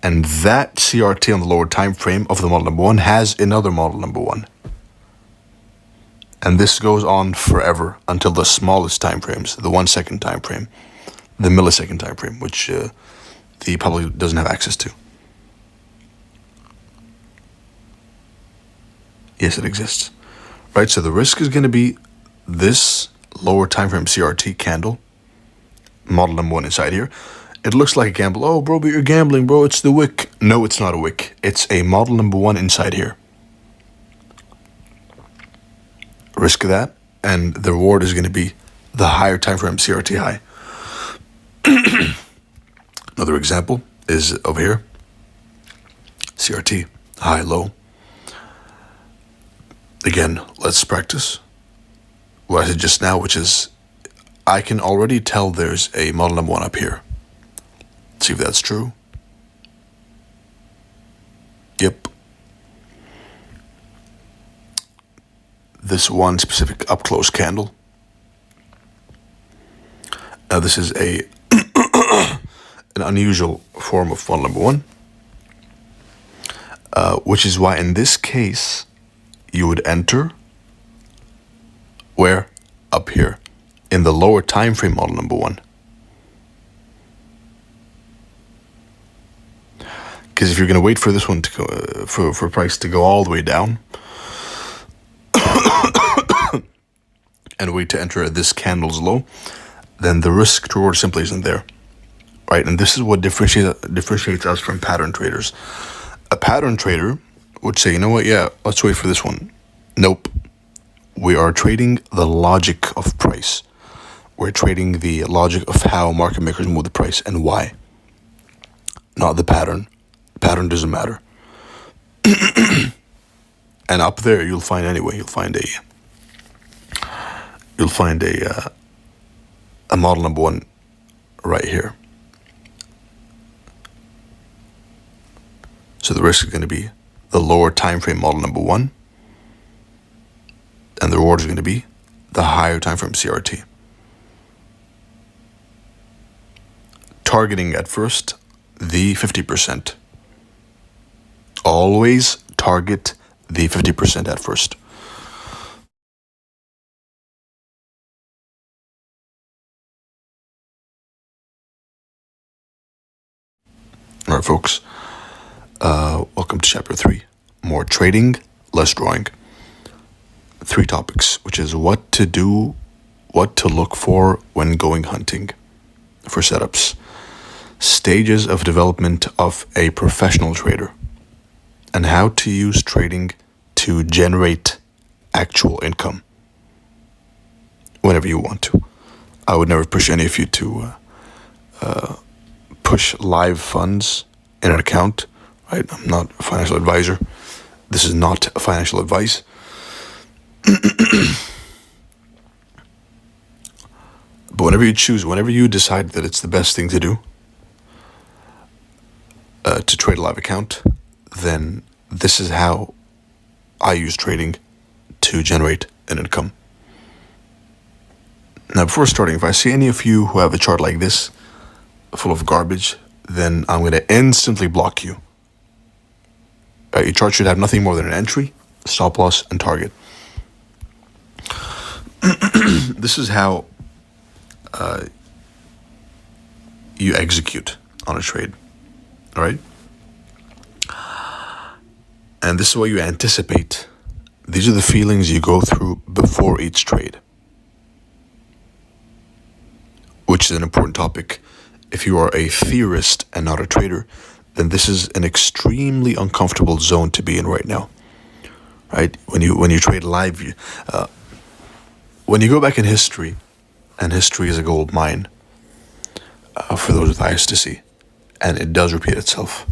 And that CRT on the lower time frame of the model number 1 has another model number 1. And this goes on forever until the smallest time frames, the 1 second time frame, the millisecond time frame, which the public doesn't have access to. Yes, it exists. Right, so the risk is going to be this lower time frame CRT candle, model number 1 inside here. It looks like a gamble. Oh, bro, but you're gambling, bro. It's the wick. No, it's not a wick. It's a model number 1 inside here. risk that, and the reward is going to be the higher time frame CRT high. Another example is over here, CRT high low. Again, let's practice what I said just now, which is I can already tell there's a model number 1 up here. Let's see if that's true. Yep. This one specific up close candle. Now this is an unusual form of model number 1, which is why in this case you would enter where? Up here in the lower time frame model number 1. Because if you're going to wait for this one to go, for price to go all the way down and wait to enter this candle's low, then the risk to reward simply isn't there, right? And this is what differentiates us from pattern traders. A pattern trader would say, you know what, yeah, let's wait for this one. Nope. We are trading the logic of price. We're trading the logic of how market makers move the price and why, not the pattern. Pattern doesn't matter. And up there you'll find you'll find a model number 1 right here. So the risk is going to be the lower time frame model number 1, and the reward is going to be the higher time frame CRT. Targeting at first the 50%. Always target the 50% at first. All right, folks. Welcome to chapter 3. More trading, less drawing. 3 topics, which is what to do, what to look for when going hunting for setups, stages of development of a professional trader, and how to use trading to generate actual income whenever you want to. I would never push any of you to push live funds in an account, right? I'm not a financial advisor. This is not financial advice. But whenever you decide that it's the best thing to do to trade a live account, then this is how I use trading to generate an income. Now, before starting, if I see any of you who have a chart like this, full of garbage, then I'm going to instantly block you. Your chart should have nothing more than an entry, stop loss, and target. This is how you execute on a trade, all right? And this is what you anticipate. These are the feelings you go through before each trade, which is an important topic. If you are a theorist and not a trader, then this is an extremely uncomfortable zone to be in right now, right? When you trade live, when you go back in history, and history is a gold mine for those with eyes to see, and it does repeat itself.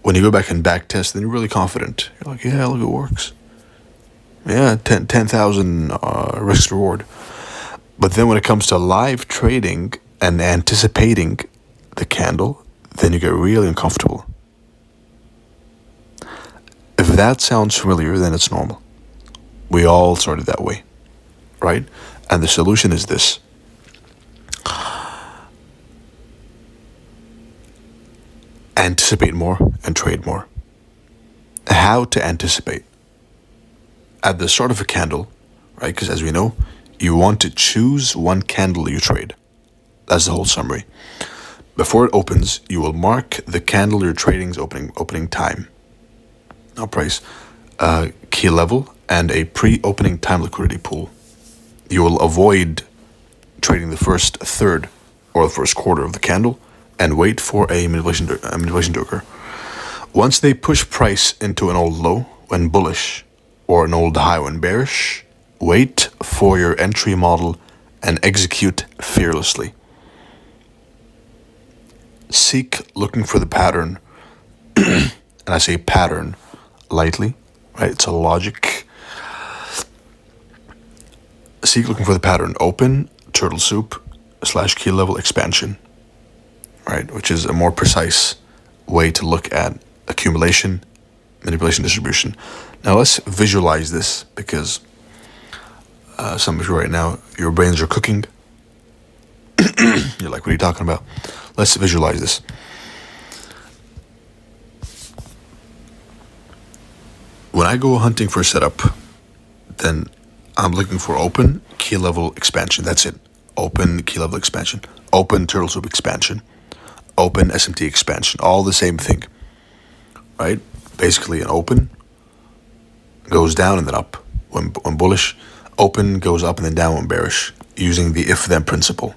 When you go back and back test, then you're really confident. You're like, yeah, look, it works. Yeah, 10,000 risk reward. But then when it comes to live trading and anticipating the candle, then you get really uncomfortable. If that sounds familiar, then it's normal. We all started that way, right? And the solution is this. Anticipate more and trade more. How to anticipate? At the start of a candle, right? Because as we know, you want to choose one candle you trade. That's the whole summary. Before it opens, you will mark the candle you're trading's opening time, not price, key level, and a pre-opening time liquidity pool. You will avoid trading the first third or the first quarter of the candle and wait for a manipulation to occur. Once they push price into an old low when bullish or an old high when bearish, wait for your entry model and execute fearlessly. Seek looking for the pattern, and I say pattern lightly, right? It's a logic. Seek looking for the pattern, open, turtle soup, / key level expansion, right? Which is a more precise way to look at accumulation, manipulation, distribution. Now let's visualize this, because some of you right now, your brains are cooking. You're like, what are you talking about? Let's visualize this. When I go hunting for a setup, then I'm looking for open, key level expansion. That's it. Open, key level expansion. Open, turtle soup expansion. Open, SMT expansion. All the same thing, right? Basically, an open goes down and then up when bullish. Open goes up and then down when bearish, using the if-then principle.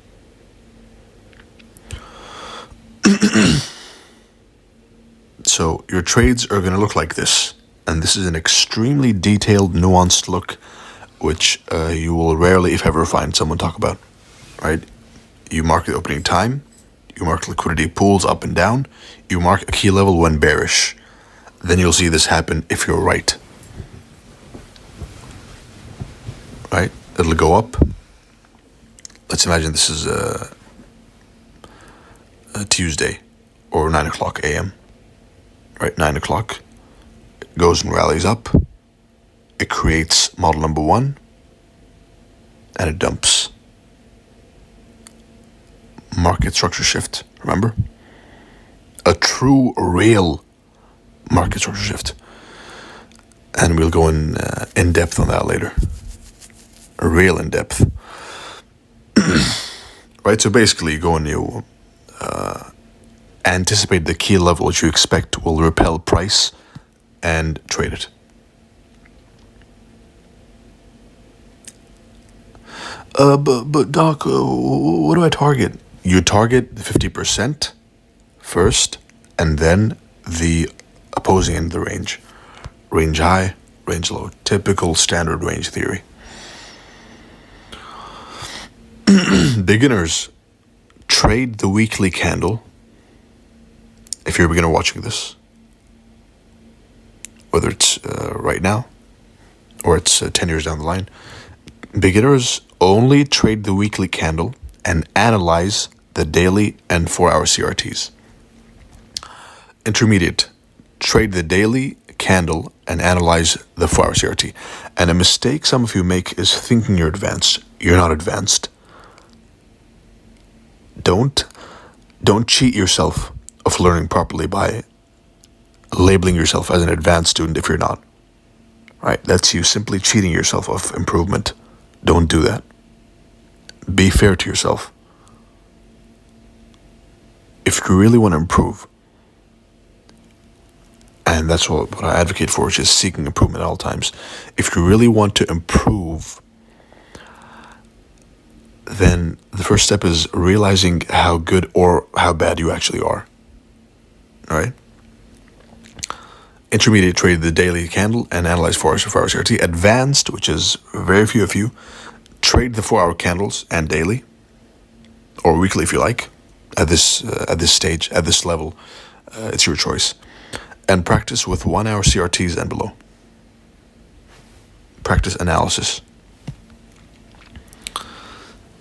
So your trades are going to look like this. And this is an extremely detailed, nuanced look, which you will rarely, if ever, find someone talk about, right? You mark the opening time, you mark liquidity pools up and down, you mark a key level when bearish. Then you'll see this happen if you're right. Right? It'll go up. Let's imagine this is a Tuesday or 9 o'clock a.m. Right? 9 o'clock. It goes and rallies up. It creates model number 1. And it dumps. Market structure shift. Remember? A true, real market structure shift. And we'll go in depth on that later. Real in depth. Right, so basically you go and you anticipate the key level which you expect will repel price and trade it. But Doc, what do I target? You target the 50% first, and then the opposing end of the range. Range high, range low. Typical standard range theory. Beginners, trade the weekly candle. If you're a beginner watching this, whether it's right now or it's 10 years down the line, beginners only trade the weekly candle and analyze the daily and 4-hour CRTs. Intermediate, trade the daily candle and analyze the 4-hour CRT. And a mistake some of you make is thinking you're advanced. You're not advanced. Don't cheat yourself of learning properly by labeling yourself as an advanced student if you're not. Right? That's you simply cheating yourself of improvement. Don't do that. Be fair to yourself. If you really want to improve, and that's what I advocate for, which is seeking improvement at all times. If you really want to improve, then the first step is realizing how good or how bad you actually are. All right? Intermediate, trade the daily candle and analyze 4 hours CRT. Advanced, which is very few of you, trade the 4-hour candles and daily, or weekly if you like. At this stage, at this level, it's your choice. And practice with 1-hour CRTs and below. Practice analysis.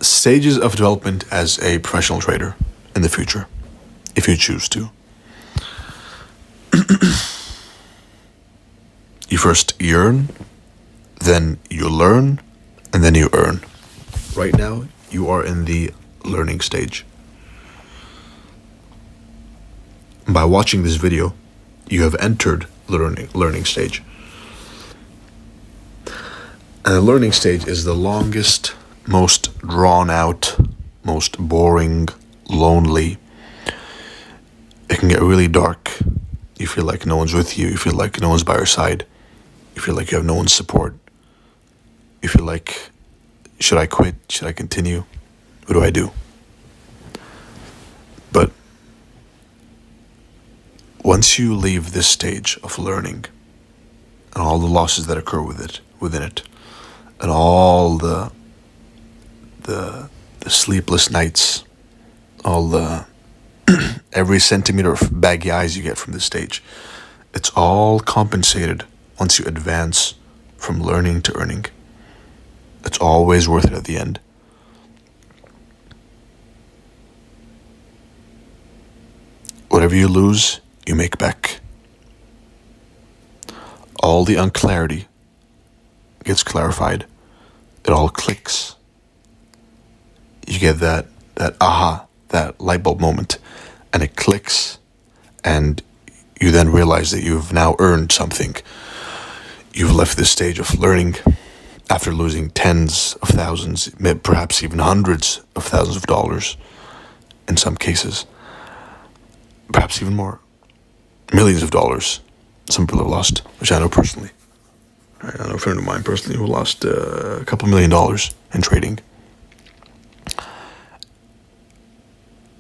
Stages of development as a professional trader in the future, if you choose to. You first yearn, then you learn, and then you earn. Right now, you are in the learning stage. By watching this video, you have entered the learning stage. And the learning stage is the longest, most drawn out, most boring, lonely. It can get really dark. You feel like no one's with you. You feel like no one's by your side. You feel like you have no one's support. You feel like, should I quit? Should I continue? What do I do? But once you leave this stage of learning and all the losses that occur within it, and all the sleepless nights, all the every centimeter of baggy eyes you get from this stage, it's all compensated once you advance from learning to earning. It's always worth it at the end. Whatever you lose, you make back. All the unclarity gets clarified. It all clicks. You get that aha, that light bulb moment, and it clicks, and you then realize that you've now earned something. You've left this stage of learning after losing tens of thousands, perhaps even hundreds of thousands of dollars in some cases, perhaps even more, millions of dollars. Some people have lost, which I know personally. I know a friend of mine personally who lost a couple $1 million in trading.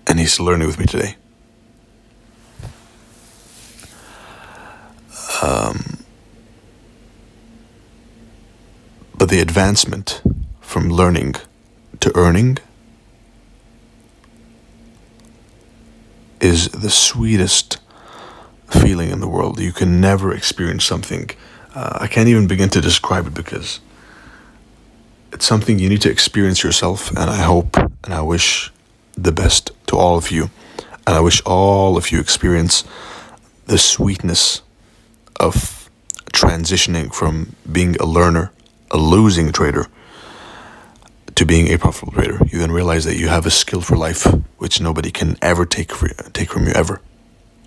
And he's still learning with me today. But the advancement from learning to earning is the sweetest feeling in the world. You can never experience something. I can't even begin to describe it because it's something you need to experience yourself. And I hope and I wish the best to all of you. And I wish all of you experience the sweetness of transitioning from being a learner, a losing trader, to being a profitable trader. You then realize that you have a skill for life, which nobody can ever take from you, ever.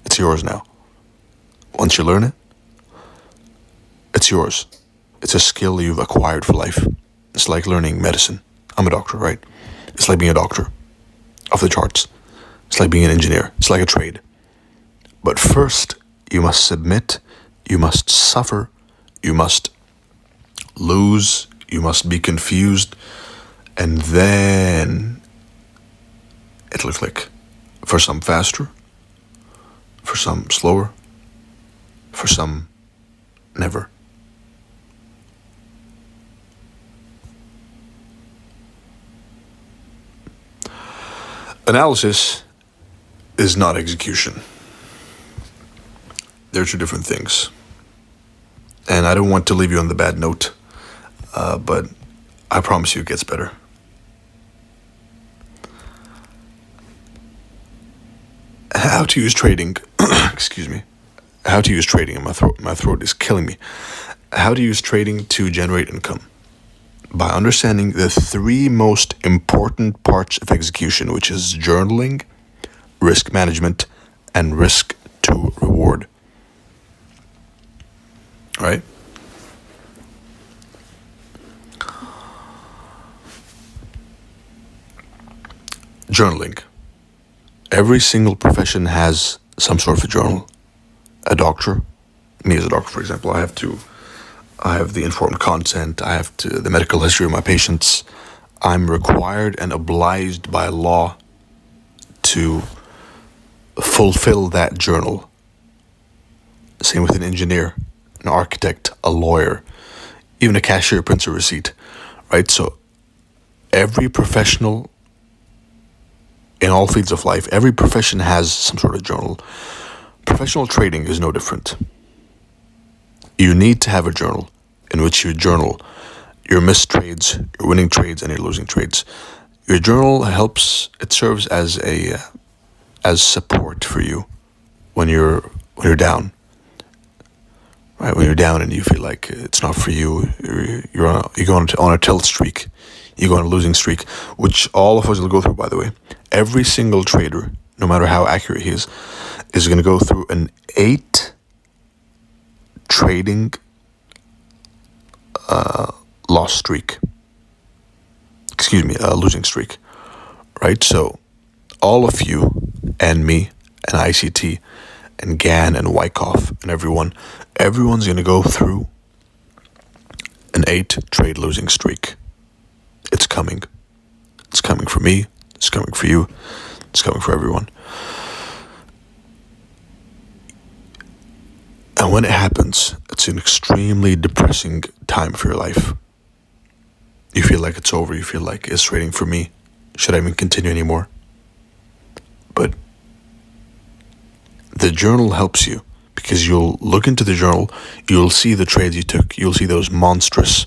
It's yours now. Once you learn it, it's yours. It's a skill you've acquired for life. It's like learning medicine. I'm a doctor, right? It's like being a doctor, off the charts. It's like being an engineer. It's like a trade. But first, you must submit, you must suffer, you must lose, you must be confused, and then it'll click. For some faster, for some slower, for some never. Analysis is not execution. They're two different things. And I don't want to leave you on the bad note, but I promise you it gets better. How to use trading, excuse me, how to use trading, and my throat is killing me. How to use trading to generate income. By understanding the three most important parts of execution, which is journaling, risk management, and risk to reward. All right? Journaling. Every single profession has some sort of a journal. A doctor, me as a doctor, for example, I have the informed consent, I have the medical history of my patients. I'm required and obliged by law to fulfill that journal. Same with an engineer, an architect, a lawyer, even a cashier prints a receipt, right? So every professional in all fields of life, every profession has some sort of journal. Professional trading is no different. You need to have a journal in which you journal your missed trades, your winning trades, and your losing trades. Your journal serves as support for you when you're down. Right, when you're down and you feel like it's not for you, you go on a tilt streak, you go on a losing streak, which all of us will go through, by the way. Every single trader, no matter how accurate he is going to go through an 8 trading loss streak. Losing streak. Right? So all of you and me and ICT and Gan and Wyckoff and everyone's going to go through an 8 trade losing streak. It's coming. It's coming for me. It's coming for you. It's coming for everyone. And when it happens, it's an extremely depressing time for your life. You feel like it's over. You feel like, is trading for me? Should I even continue anymore? But the journal helps you, because you'll look into the journal, you'll see the trades you took, you'll see those monstrous,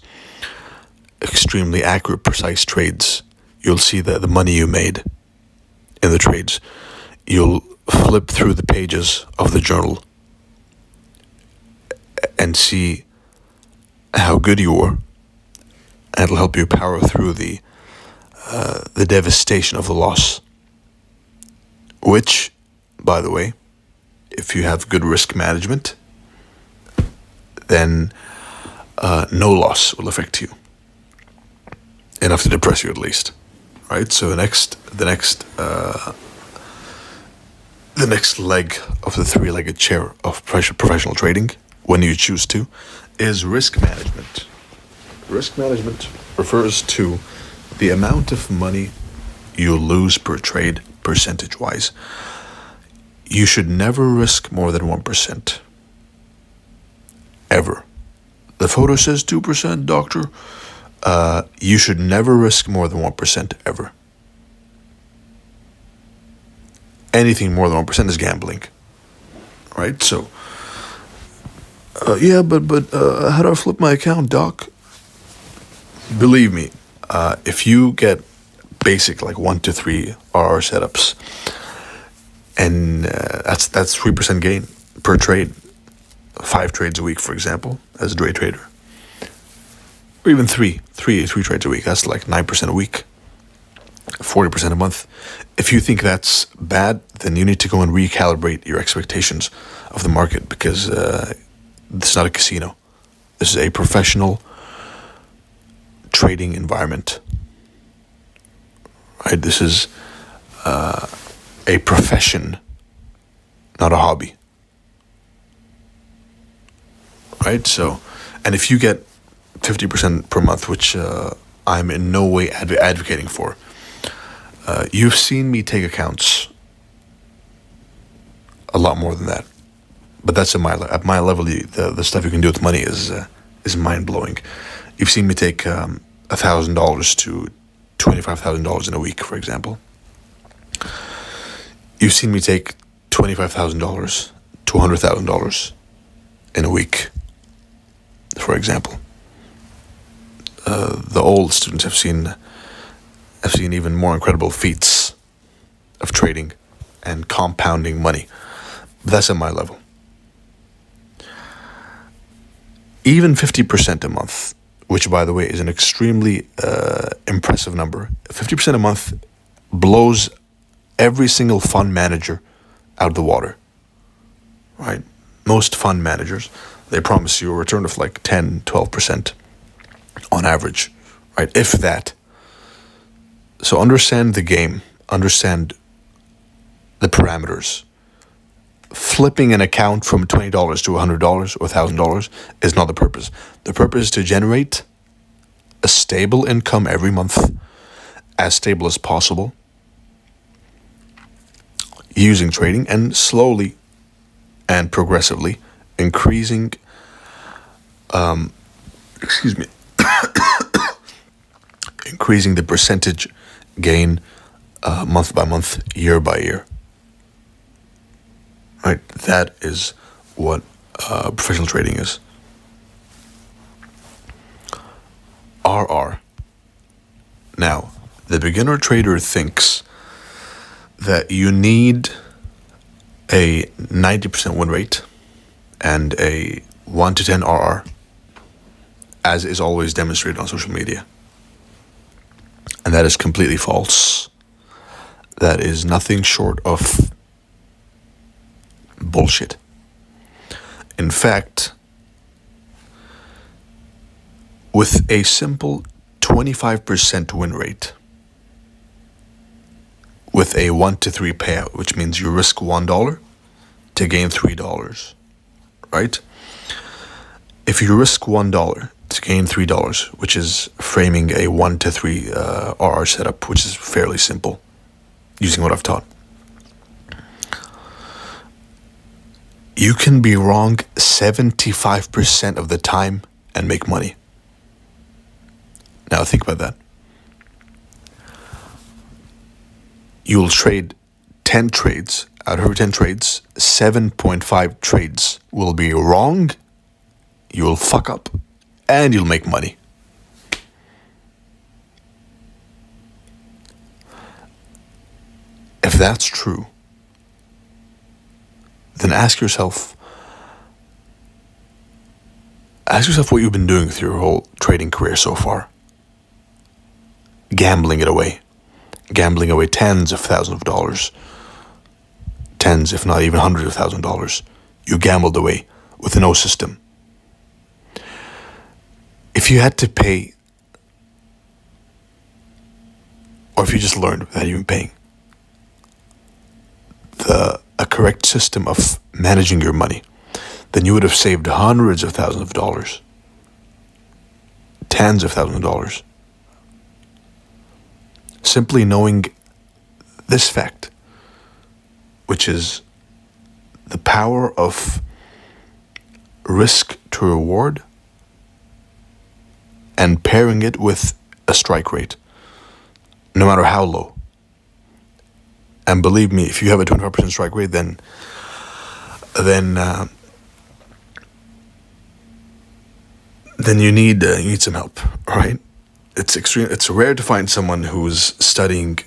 extremely accurate, precise trades. You'll see the money you made in the trades. You'll flip through the pages of the journal and see how good you were, and it'll help you power through the devastation of the loss. Which, by the way, if you have good risk management, then no loss will affect you. Enough to depress you, at least. Right? So the next leg of the three-legged chair of professional trading, when you choose to, is risk management. Risk management refers to the amount of money you lose per trade, percentage-wise. You should never risk more than 1%. Ever. The photo says 2%, doctor. You should never risk more than 1%, ever. Anything more than 1% is gambling. Right? So, yeah, but how do I flip my account, doc? Believe me, if you get basic, like 1 to 3 RR setups, and that's 3% gain per trade, 5 trades a week, for example, as a day trader, or even three trades a week. That's like 9% a week, 40% a month. If you think that's bad, then you need to go and recalibrate your expectations of the market, because this is not a casino. This is a professional trading environment. Right? This is a profession, not a hobby. Right? So, and if you get 50% per month, which I'm in no way advocating for, you've seen me take accounts a lot more than that. But that's at my level. The stuff you can do with money is mind blowing. You've seen me take $1,000 to $25,000 in a week, for example. You've seen me take $25,000 to $100,000 in a week, for example. The old students have seen even more incredible feats of trading and compounding money. But that's at my level. Even 50% a month, which, by the way, is an extremely impressive number. 50% a month blows every single fund manager out of the water. Right? Most fund managers, they promise you a return of like 10, 12% on average. Right? If that. So understand the game. Understand the parameters. Flipping an account from $20 to $100 or $1,000 is not the purpose. The purpose is to generate a stable income every month, as stable as possible, using trading, and slowly and progressively increasing increasing the percentage gain month by month, year by year. Right, that is what professional trading is. RR. Now, the beginner trader thinks that you need a 90% win rate and a 1 to 10 RR, as is always demonstrated on social media. And that is completely false. That is nothing short of bullshit. In fact, with a simple 25% win rate, with a 1 to 3 payout, which means you risk $1 to gain $3, right? If you risk $1 to gain $3, which is framing a 1 to 3 RR setup, which is fairly simple, using what I've taught, you can be wrong 75% of the time and make money. Now think about that. You'll trade 10 trades. Out of every 10 trades, 7.5 trades will be wrong, you'll fuck up, and you'll make money. If that's true, then ask yourself what you've been doing through your whole trading career so far. Gambling it away. Gambling away tens of thousands of dollars. Tens, if not even hundreds of thousands of dollars. You gambled away with no system. If you had to pay, or if you just learned without even paying, a correct system of managing your money, then you would have saved hundreds of thousands of dollars. Tens of thousands of dollars. Simply knowing this fact, which is the power of risk to reward and pairing it with a strike rate, no matter how low. And believe me, if you have a 25% strike rate, then you need some help, right? It's rare to find someone who's studying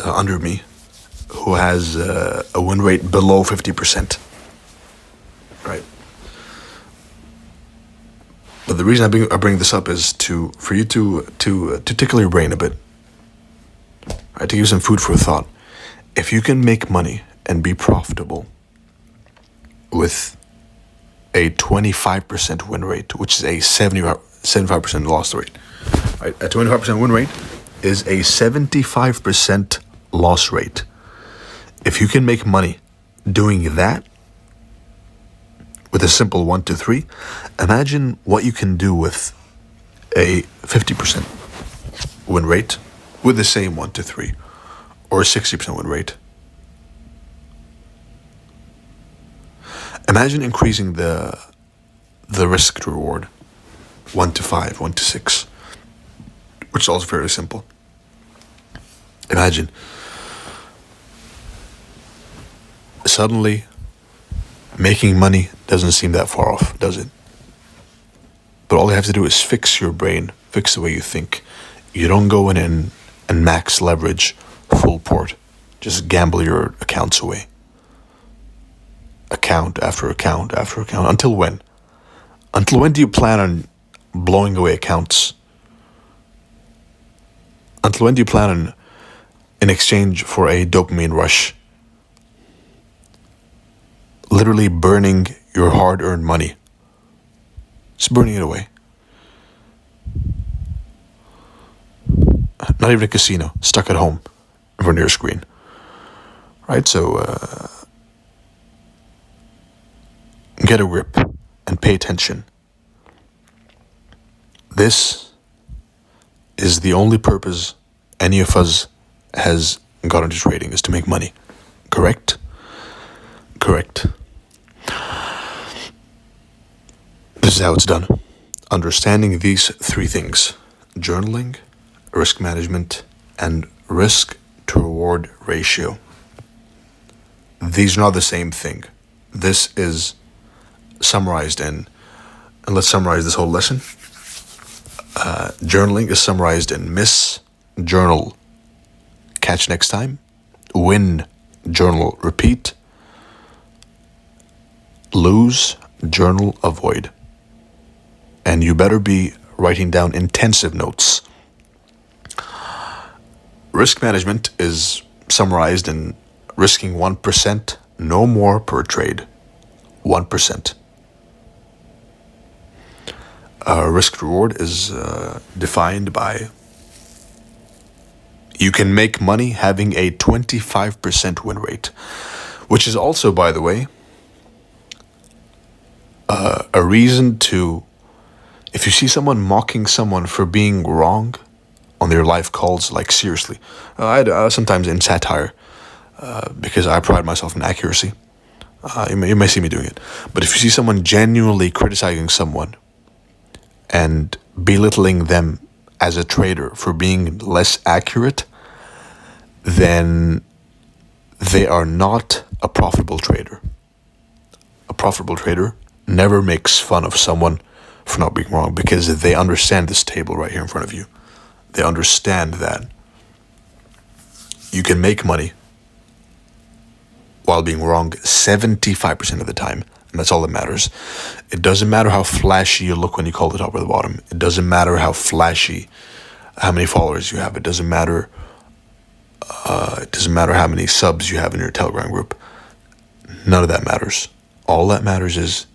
under me who has a win rate below 50%, right? But the reason I bring this up is for you to tickle your brain a bit, right? To give you some food for thought. If you can make money and be profitable with a 25% win rate, which is a 75% loss rate, right? A 25% win rate is a 75% loss rate. If you can make money doing that with a simple 1 to 3, imagine what you can do with a 50% win rate with the same 1 to 3 or a 60% win rate. Imagine increasing the risk to reward 1 to 5, 1 to 6, which is also fairly simple. Imagine suddenly making money doesn't seem that far off, does it? But all you have to do is fix your brain, fix the way you think. You don't go in and max leverage full port. Just gamble your accounts away. Account after account after account. Until when? Until when do you plan on blowing away accounts? Until when do you plan on, in exchange for a dopamine rush, literally burning your hard-earned money? Just burning it away. Not even a casino, stuck at home in front of your screen. Right? So, get a grip and pay attention. This is the only purpose any of us has got into trading, is to make money. Correct? Correct. This is how it's done. Understanding these 3 things: journaling, risk management, and risk to reward ratio. These are not the same thing. This is summarized in, and let's summarize this whole lesson. Journaling is summarized in miss, journal, catch next time; win, journal, repeat; lose, journal, avoid. And you better be writing down intensive notes. Risk management is summarized in risking 1%, no more per trade. 1%. Risk reward is defined by you can make money having a 25% win rate, which is also, by the way, a reason to, if you see someone mocking someone for being wrong on their live calls, like seriously, sometimes in satire, because I pride myself in accuracy. You may see me doing it. But if you see someone genuinely criticizing someone and belittling them as a trader for being less accurate, then they are not a profitable trader. A profitable trader never makes fun of someone for not being wrong, because they understand this table right here in front of you. They understand that you can make money while being wrong 75% of the time, and that's all that matters. It doesn't matter how flashy you look when you call the top or the bottom. It doesn't matter how flashy, how many followers you have. It doesn't matter how many subs you have in your Telegram group. None of that matters. All that matters is,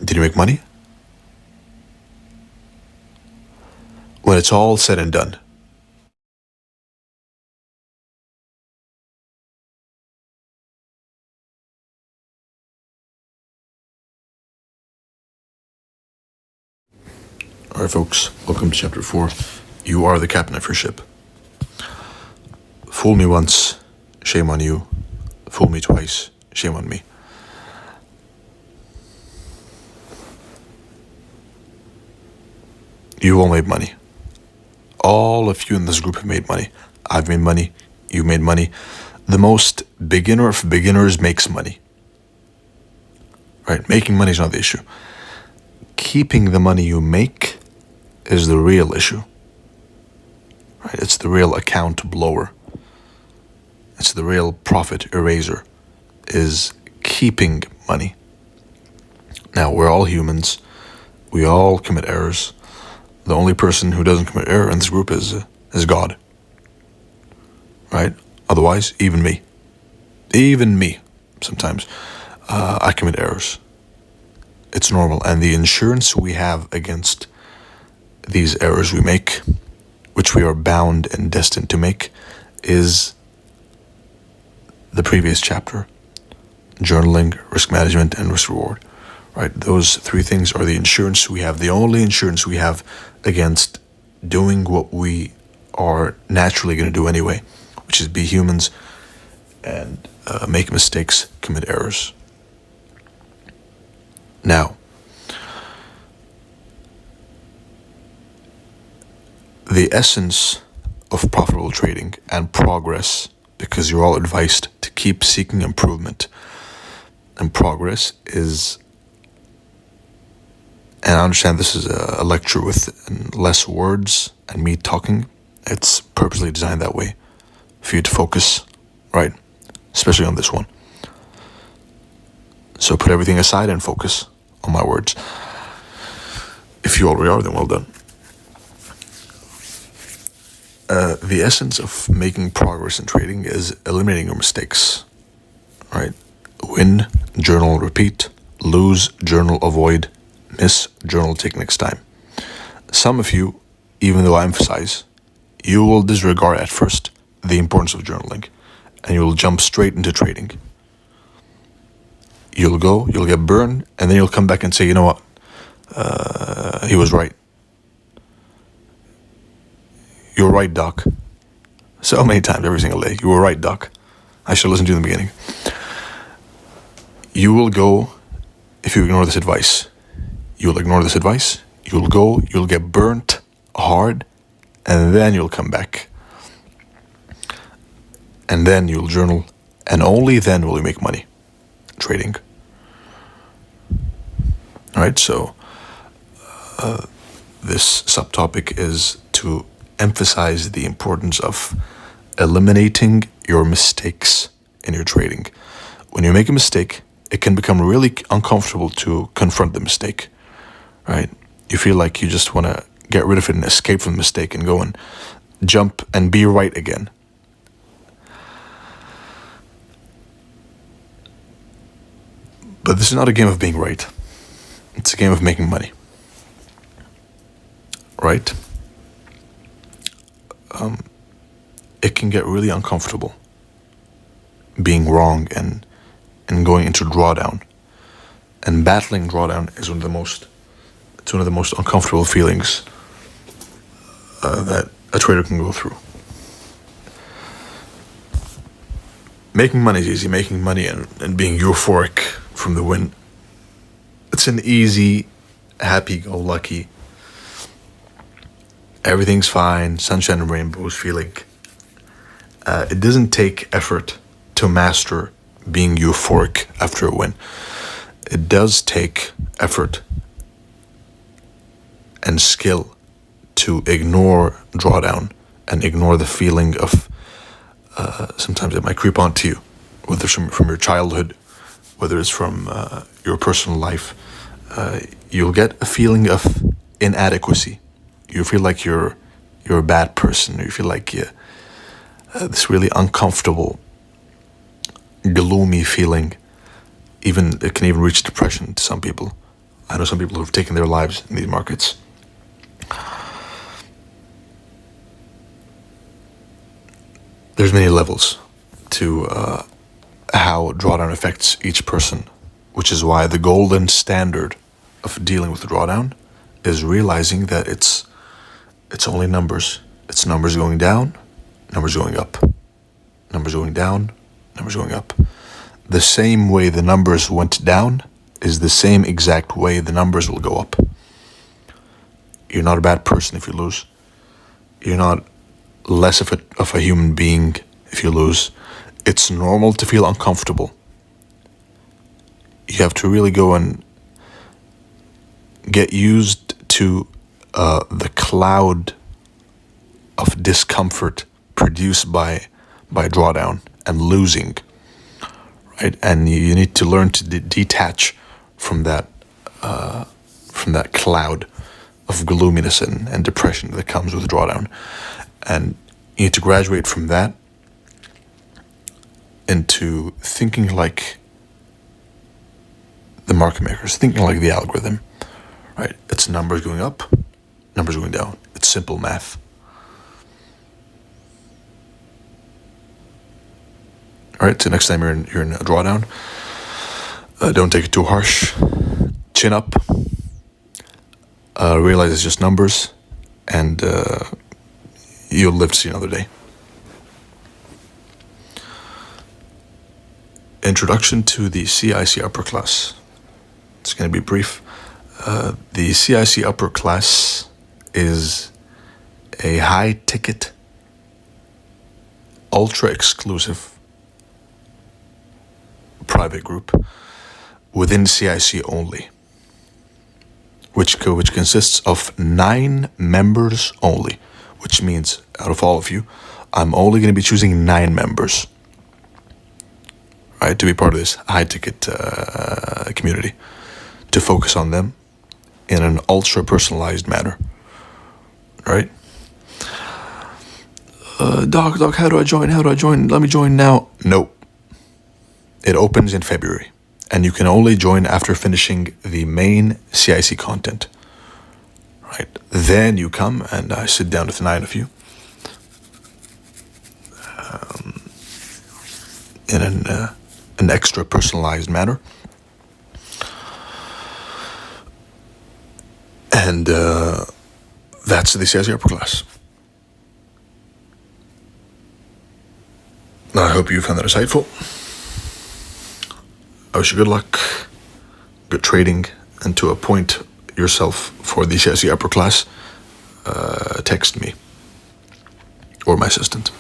did you make money? When it's all said and done. All right, folks, welcome to chapter 4. You are the captain of your ship. Fool me once, shame on you. Fool me twice, shame on me. You all made money. All of you in this group have made money. I've made money. You made money. The most beginner of beginners makes money. Right? Making money is not the issue. Keeping the money you make is the real issue. Right? It's the real account blower. It's the real profit eraser, is keeping money. Now, we're all humans. We all commit errors. The only person who doesn't commit error in this group is God. Right? Otherwise, even me, sometimes, I commit errors. It's normal. And the insurance we have against these errors we make, which we are bound and destined to make, is the previous chapter: journaling, risk management, and risk reward. Right? Those three things are the insurance we have, the only insurance we have against doing what we are naturally going to do anyway, which is be humans and make mistakes, commit errors. Now, the essence of profitable trading and progress, because you're all advised to keep seeking improvement and progress, is, and I understand this is a lecture with less words and me talking. It's purposely designed that way for you to focus, right? Especially on this one. So put everything aside and focus on my words. If you already are, then well done. The essence of making progress in trading is eliminating your mistakes, right? Win, journal, repeat. Lose, journal, avoid. Miss, journal, take next time. Some of you, even though I emphasize, you will disregard at first the importance of journaling, and you will jump straight into trading. You'll get burned, and then you'll come back and say, you know what, he was right. You were right, Doc. So many times, every single day. You were right, Doc. I should listen to you in the beginning. You will go, if you ignore this advice, you'll ignore this advice, you'll get burnt hard, and then you'll come back. And then you'll journal, and only then will you make money trading. All right, so this subtopic is to emphasize the importance of eliminating your mistakes in your trading. When you make a mistake, it can become really uncomfortable to confront the mistake, right? You feel like you just want to get rid of it and escape from the mistake and go and jump and be right again. But this is not a game of being right. It's a game of making money, right? It can get really uncomfortable being wrong and going into drawdown. And battling drawdown is one of the most uncomfortable feelings that a trader can go through. Making money is easy. Making money and being euphoric from the win, it's an easy, happy-go-lucky everything's fine, sunshine and rainbows feeling. It doesn't take effort to master being euphoric after a win. It does take effort and skill to ignore drawdown and ignore the feeling of sometimes it might creep onto you, whether it's from your childhood, whether it's from your personal life. You'll get a feeling of inadequacy. You feel like you're a bad person. You feel like this really uncomfortable, gloomy feeling. Even it can even reach depression to some people. I know some people who've taken their lives in these markets. There's many levels to how drawdown affects each person, which is why the golden standard of dealing with drawdown is realizing that it's only numbers. It's numbers going down, numbers going up, numbers going down, numbers going up. The same way the numbers went down is the same exact way the numbers will go up. You're not a bad person if you lose. You're not less of a human being if you lose. It's normal to feel uncomfortable. You have to really go and get used to the cloud of discomfort produced by drawdown and losing, right? And you need to learn to detach from that cloud of gloominess and depression that comes with drawdown. And you need to graduate from that into thinking like the market makers, thinking like the algorithm, right? It's numbers going up, numbers going down. It's simple math. All right, so next time you're in a drawdown, don't take it too harsh. Chin up. Realize it's just numbers, and you'll live to see another day. Introduction to the CIC upper class. It's going to be brief. The CIC upper class is a high-ticket, ultra-exclusive private group within CIC only, which consists of 9 members only, which means out of all of you, I'm only going to be choosing 9 members, right, to be part of this high-ticket community, to focus on them in an ultra-personalized manner, right? Doc, how do I join? Let me join now. Nope. It opens in February, and you can only join after finishing the main CIC content, right? Then you come and I sit down with 9 of you in an extra personalized manner. And that's the CIC upper class. I hope you found that insightful. I wish you good luck, good trading, and to appoint yourself for the CIC upper class, text me or my assistant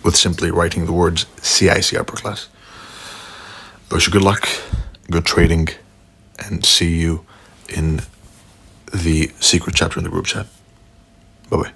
with simply writing the words CIC upper class. I wish you good luck, good trading, and see you in the secret chapter in the group chat. Bye-bye.